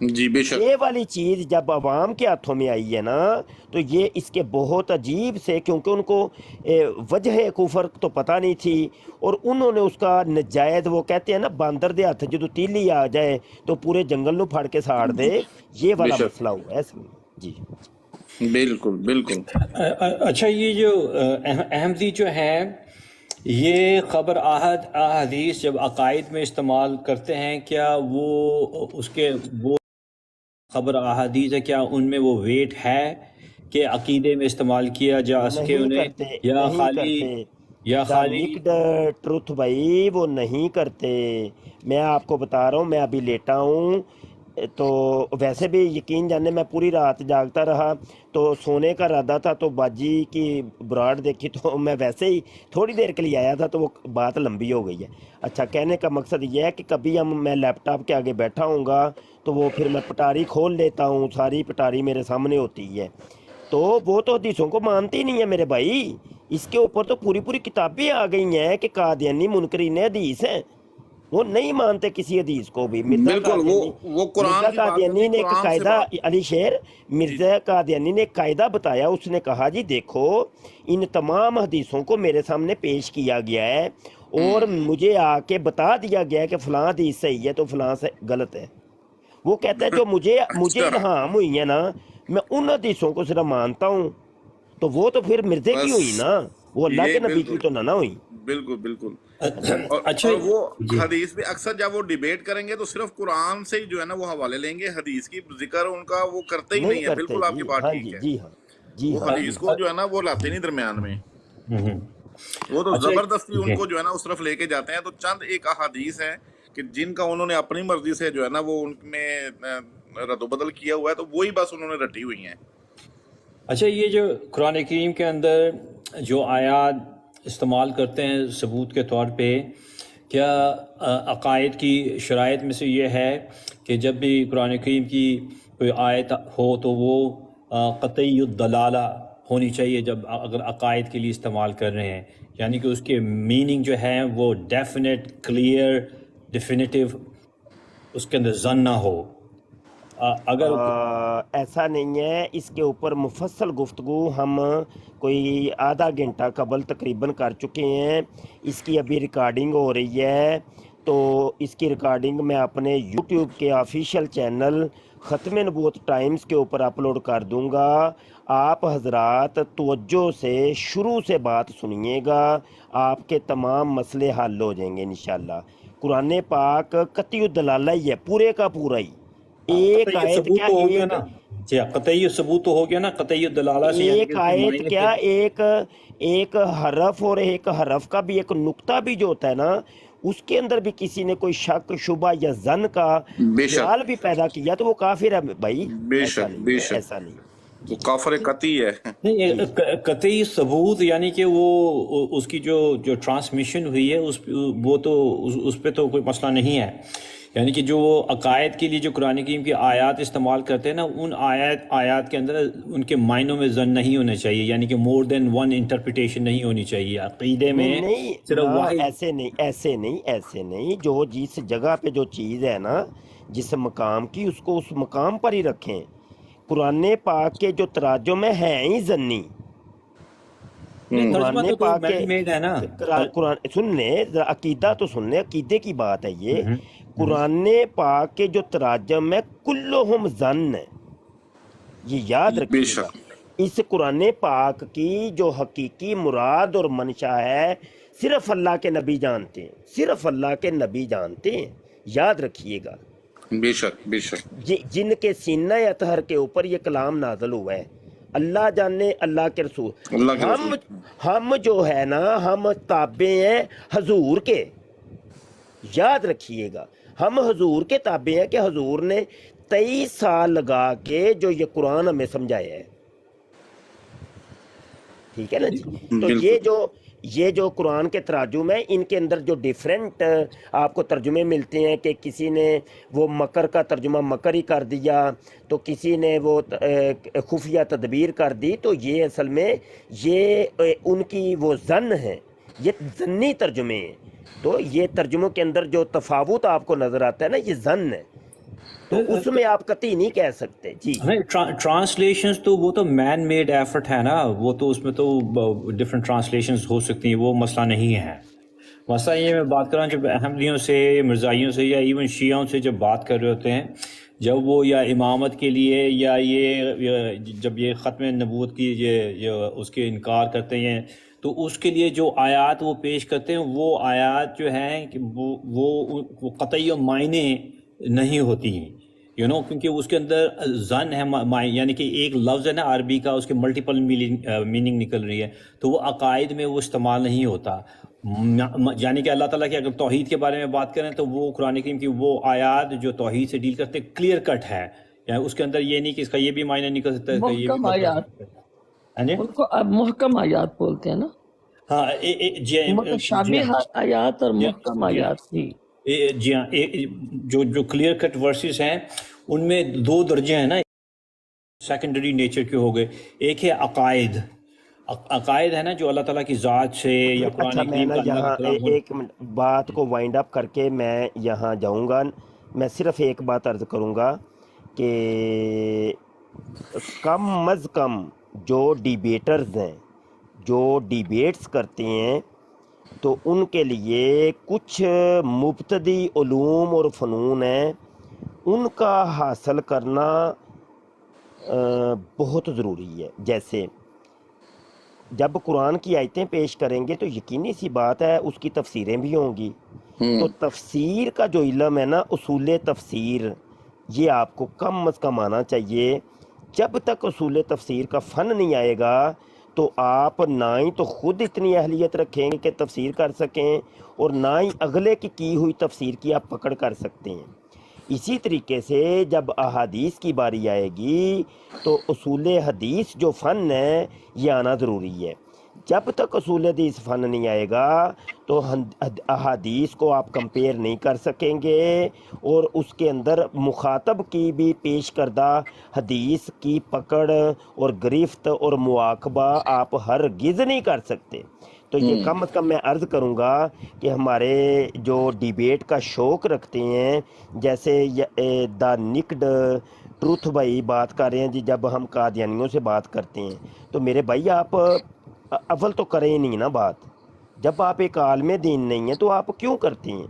A: جی بے شک۔
D: یہ والی چیز جب عوام کے ہاتھوں میں آئی ہے نا، تو یہ اس کے بہت عجیب سے، کیونکہ ان کو وجہ کفر تو پتہ نہیں تھی، اور انہوں نے اس کا نجائز، وہ کہتے ہیں نا باندر دے ہاتھ جدو تیلی آ جائے تو پورے جنگل نو پھاڑ کے ساڑ دے، یہ
A: بے
D: والا
A: شک،
D: مسئلہ ہوا ہے اس میں۔ جی
A: بالکل بالکل۔
F: اچھا، یہ جو احمدی جو ہیں، یہ خبر آحد احادیث جب عقائد میں استعمال کرتے ہیں، کیا وہ اس کے وہ خبر احادیث ہے، کیا ان میں وہ ویٹ ہے کہ عقیدے میں استعمال کیا جا سکے
D: نہیں
F: انہیں،
D: کرتے،
F: یا
D: نہیں
F: خالی
D: کرتے
F: یا
D: دا
F: خالی
D: نیکڈ ٹروتھ بھائی، وہ نہیں کرتے۔ میں آپ کو بتا رہا ہوں، میں ابھی لیٹا ہوں، تو ویسے بھی یقین جانے میں پوری رات جاگتا رہا، تو سونے کا ارادہ تھا، تو باجی کی براڈ دیکھی تو میں ویسے ہی تھوڑی دیر کے لیے آیا تھا، تو وہ بات لمبی ہو گئی ہے۔ اچھا، کہنے کا مقصد یہ ہے کہ کبھی میں لیپ ٹاپ کے آگے بیٹھا ہوں گا تو وہ پھر میں پٹاری کھول لیتا ہوں، ساری پٹاری میرے سامنے ہوتی ہے، تو وہ تو حدیثوں کو مانتی نہیں ہے میرے بھائی۔ اس کے اوپر تو پوری پوری کتابیں آ گئی ہیں کہ قادیانی منکرین حدیث ہیں۔ وہ نہیں مانتے کسی حدیث کو بھی. مرزا
A: بالکل وہ قرآن
D: مرزا
A: کی بات
D: قادیانی
A: کرتے
D: نے ایک
A: قرآن سے
D: قاعدہ،
A: بات
D: علی شیر مرزا قادیانی نے ایک قاعدہ بتایا. اس نے کہا جی دیکھو ان تمام حدیثوں کو میرے سامنے پیش کیا گیا ہے اور مجھے آ کے بتا دیا گیا ہے کہ فلاں حدیث صحیح ہے تو فلاں سے غلط ہے. وہ کہتا ہے جو مجھے
A: اچھا
D: الہام ہوئی ہے نا میں ان حدیثوں کو صرف مانتا ہوں. تو وہ تو پھر مرزے کی
A: بس
D: ہوئی نا، وہ اللہ
A: یہ
D: کے نبی کی
A: بالکل
D: تو نہ ہوئی.
A: بالکل بالکل.
F: اچھا
A: اور وہ
F: جی
A: حدیث بھی اکثر جب وہ ڈیبیٹ کریں گے تو صرف قرآن سے ہی جو ہے نا وہ حوالے لیں گے، حدیث کی ذکر ان کا وہ کرتے ہی
D: نہیں
A: نہیں ہے.
D: کرتے
A: بالکل آپ
D: جی.
A: کی بات
D: ہاں
A: ٹھیک
D: جی
A: ہے.
D: جی ہاں جی
A: وہ
D: ہاں جی
A: حدیث
D: ہاں.
A: کو جو ہے نا وہ لاتے نہیں درمیان میں،
F: ہوں.
A: وہ تو
F: اچھا
A: زبردستی ان
F: جی
A: کو جو ہے نا اس طرف لے کے جاتے ہیں. تو چند ایک احادیث ہیں کہ جن کا انہوں نے اپنی مرضی سے جو ہے نا وہ ان میں رد و بدل کیا ہوا ہے، تو وہی بس انہوں نے رٹی ہوئی ہیں.
F: اچھا یہ جو قرآن کریم کے اندر جو آیات استعمال کرتے ہیں ثبوت کے طور پہ، کیا عقائد کی شرائط میں سے یہ ہے کہ جب بھی قرآن کریم کی کوئی آیت ہو تو وہ قطعی الدلالہ ہونی چاہیے جب اگر عقائد کے لیے استعمال کر رہے ہیں، یعنی کہ اس کے میننگ جو ہے وہ ڈیفینیٹ، کلیئر، ڈیفینیٹیو، اس کے اندر زن نہ ہو؟ اگر
D: ایسا نہیں ہے. اس کے اوپر مفصل گفتگو ہم کوئی آدھا گھنٹہ قبل تقریباً کر چکے ہیں. اس کی ابھی ریکارڈنگ ہو رہی ہے، تو اس کی ریکارڈنگ میں اپنے یوٹیوب کے آفیشیل چینل ختم نبوت ٹائمز کے اوپر اپلوڈ کر دوں گا. آپ حضرات توجہ سے شروع سے بات سنیے گا، آپ کے تمام مسئلے حل ہو جائیں گے انشاءاللہ. قرآن پاک قطعی الدلالہ ہی ہے، پورے کا پورا ہی. ایک
F: قطعی
D: آیت
F: ثبوت
D: کیا
F: تو ہو گیا
D: ایک
F: نا جی، قطعی ثبوت تو ہو گیا نا قطعی الدلالہ سے، یعنی کہ
D: ایک
F: اس کے
D: آیت
F: معنی
D: کیا ایک حرف اور ایک حرف کا بھی ایک نقطہ بھی جو ہوتا ہے نا، اس کے اندر بھی کسی نے کوئی شک شبہ یا ظن کا
A: بے شک
D: خیال بھی پیدا کیا تو وہ کافر ہے بھائی.
A: بے
D: ایسا
A: شک
D: نہیں
A: بے
D: ہے،
A: شک
D: ایسا نہیں.
A: وہ کافر قطعی ہے.
F: نہیں،
D: جی
F: قطعی ثبوت یعنی کہ وہ اس کی جو ٹرانسمیشن ہوئی ہے وہ تو اس پہ تو کوئی مسئلہ نہیں ہے. یعنی کہ جو عقائد کے لیے جو قرآن کریم کی آیات استعمال کرتے ہیں نا، ان آیات کے اندر ان کے معنوں میں ظن نہیں ہونا چاہیے، یعنی کہ مور دین ون انٹرپریٹیشن نہیں ہونی چاہیے. عقیدے میں
D: نہیں نہیں
F: صرف
D: ہاں
F: واحد.
D: ایسے نہیں. جو جس جگہ پہ جو چیز ہے نا، جس مقام کی، اس کو اس مقام پر ہی رکھیں. قرآن پاک کے جو تراجم ہیں ہی ضنی.
F: نہیں، ترجمہ
D: قرآن
F: تو
D: پاک کے
F: مین میڈ ہے نا.
D: قرآن سن لیں ذرا، عقیدہ تو سن لیں، عقیدے کی بات ہے یہ.
F: ہوں،
D: قرآن پاک کے جو تراجم ہے کلہم ظن ہے، یہ یاد
A: بے
D: رکھیے گا.
A: شک
D: اس قرآن پاک کی جو حقیقی مراد اور منشا ہے صرف اللہ کے نبی جانتے ہیں، صرف اللہ کے نبی جانتے ہیں. یاد رکھیے گا.
A: بے شک بے شک.
D: جن کے سینہ اطہر کے اوپر یہ کلام نازل ہوا ہے، اللہ جانے، اللہ کے رسول.
A: اللہ کے رسول.
D: ہم جو ہے نا، ہم تابع ہیں حضور کے. یاد رکھیے گا، ہم حضور کے تابع ہیں کہ حضور نے 23 سال لگا کے جو یہ قرآن ہمیں سمجھایا ہے. ٹھیک ہے نا جی. تو
A: بالکل
D: یہ جو قرآن کے تراجم ہیں، ان کے اندر جو ڈیفرنٹ آپ کو ترجمے ملتے ہیں کہ کسی نے وہ مکر کا ترجمہ مکر ہی کر دیا، تو کسی نے وہ خفیہ تدبیر کر دی، تو یہ اصل میں یہ ان کی وہ ظن ہے، یہ ظنی ترجمے ہیں. تو یہ ترجموں کے اندر جو تفاوت آپ کو نظر آتا ہے نا، یہ ظن ہے. تو اس میں آپ قطعی نہیں کہہ سکتے. جی
F: ٹرانسلیشنز تو وہ تو مین میڈ ایفرٹ ہے نا، وہ تو اس میں تو ڈفرینٹ ٹرانسلیشنز ہو سکتی ہیں، وہ مسئلہ نہیں ہے. مسئلہ یہ میں بات کر رہا ہوں جب احمدیوں سے، مرزائیوں سے، یا ایون شیعوں سے جب بات کر رہے ہوتے ہیں، جب وہ یا امامت کے لیے یا یہ جب یہ ختم نبوت کی یہ اس کے انکار کرتے ہیں، تو اس کے لیے جو آیات وہ پیش کرتے ہیں، وہ آیات جو ہیں کہ وہ قطعی معنی نہیں ہوتی ہیں، کیونکہ اس کے اندر ظن ہے، یعنی کہ ایک لفظ ہے نا عربی کا، اس کے ملٹیپل میننگ نکل رہی ہے، تو وہ عقائد میں وہ استعمال نہیں ہوتا. یعنی کہ اللہ تعالیٰ کی اگر توحید کے بارے میں بات کریں تو وہ قرآن کریم کی وہ آیات جو توحید سے ڈیل کرتے ہیں کلیئر کٹ ہے، یعنی اس کے اندر یہ نہیں کہ اس کا یہ بھی معنی نکل سکتا ہے، اس کا یہ بھی
C: محکم آیات، ان کو اب محکم آیات بولتے ہیں نا.
F: ہاں جی
C: متشابہ آیات اور محکم آیات.
F: جی ہاں، جو کلیئر کٹ ورسز ہیں ان میں 2 درجے ہیں نا، سیکنڈری نیچر کے ہو گئے. ایک ہے عقائد، عقائد ہے نا جو اللہ تعالیٰ کی ذات سے یا قرآن
D: اچھا، میں
F: کریم
D: نا
F: کا اللہ
D: یہاں
F: کے کلام
D: ایک منٹ بات کو وائنڈ اپ کر کے میں یہاں جاؤں گا. میں صرف ایک بات عرض کروں گا کہ کم از کم جو ڈیبیٹرز ہیں، جو ڈیبیٹس کرتے ہیں، تو ان کے لیے کچھ مبتدی علوم اور فنون ہیں، ان کا حاصل کرنا بہت ضروری ہے. جیسے جب قرآن کی آیتیں پیش کریں گے تو یقینی سی بات ہے اس کی تفسیریں بھی ہوں گی. تو تفسیر کا جو علم ہے نا، اصول تفسیر، یہ آپ کو کم از کم آنا چاہیے. جب تک اصول تفسیر کا فن نہیں آئے گا تو آپ نہ ہی تو خود اتنی اہلیت رکھیں گے کہ تفسیر کر سکیں، اور نہ ہی اگلے کی ہوئی تفسیر کی آپ پکڑ کر سکتے ہیں. اسی طریقے سے جب احادیث کی باری آئے گی تو اصول حدیث جو فن ہے یہ آنا ضروری ہے. جب تک اصول حدیث فن نہیں آئے گا تو احادیث کو آپ کمپیئر نہیں کر سکیں گے، اور اس کے اندر مخاطب کی بھی پیش کردہ حدیث کی پکڑ اور گرفت اور مواکبہ آپ ہرگز نہیں کر سکتے. تو یہ کم از کم میں عرض کروں گا کہ ہمارے جو ڈیبیٹ کا شوق رکھتے ہیں، جیسے دا نکڈ ٹروتھ بھائی بات کر رہے ہیں جی، جب ہم قادیانیوں سے بات کرتے ہیں تو میرے بھائی آپ اول تو کریں ہی نہیں نا بات. جب آپ ایک عالم دین نہیں ہیں تو آپ کیوں کرتے ہیں؟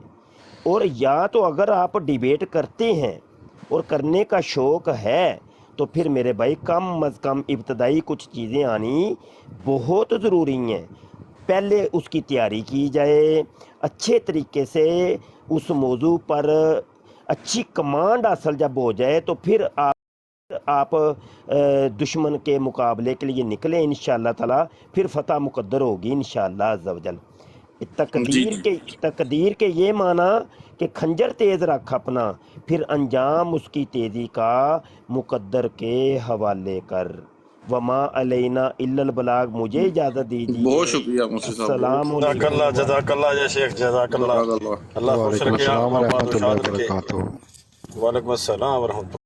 D: اور یا تو اگر آپ ڈیبیٹ کرتے ہیں اور کرنے کا شوق ہے تو پھر میرے بھائی کم از کم ابتدائی کچھ چیزیں آنی بہت ضروری ہیں. پہلے اس کی تیاری کی جائے اچھے طریقے سے، اس موضوع پر اچھی کمانڈ حاصل جب ہو جائے تو پھر آپ دشمن کے مقابلے کے لیے نکلیں انشاءاللہ تعالی، پھر فتح مقدر ہوگی انشاءاللہ عز و جل. تقدیر کے یہ معنی کہ خنجر تیز رکھ اپنا، پھر انجام اس کی تیزی کا مقدر کے حوالے کر. وما علینا الا البلاغ. مجھے اجازت دیجیے.
A: بہت شکریہ مفتی صاحب،
D: السلام
B: جزاک
D: علیکم.
B: اللہ، جزاک اللہ یا شیخ، جزاک اللہ.
A: جزاک اللہ.
B: اللہ خوش
H: وعلیکم
B: رکھے آپ
H: السلام
B: کو، آباد
H: ورحمۃ
B: و
H: اللہ
B: شاد رکھے.
H: وبرکاتہ.
B: وعلیکم السلام ورحمۃ اللہ.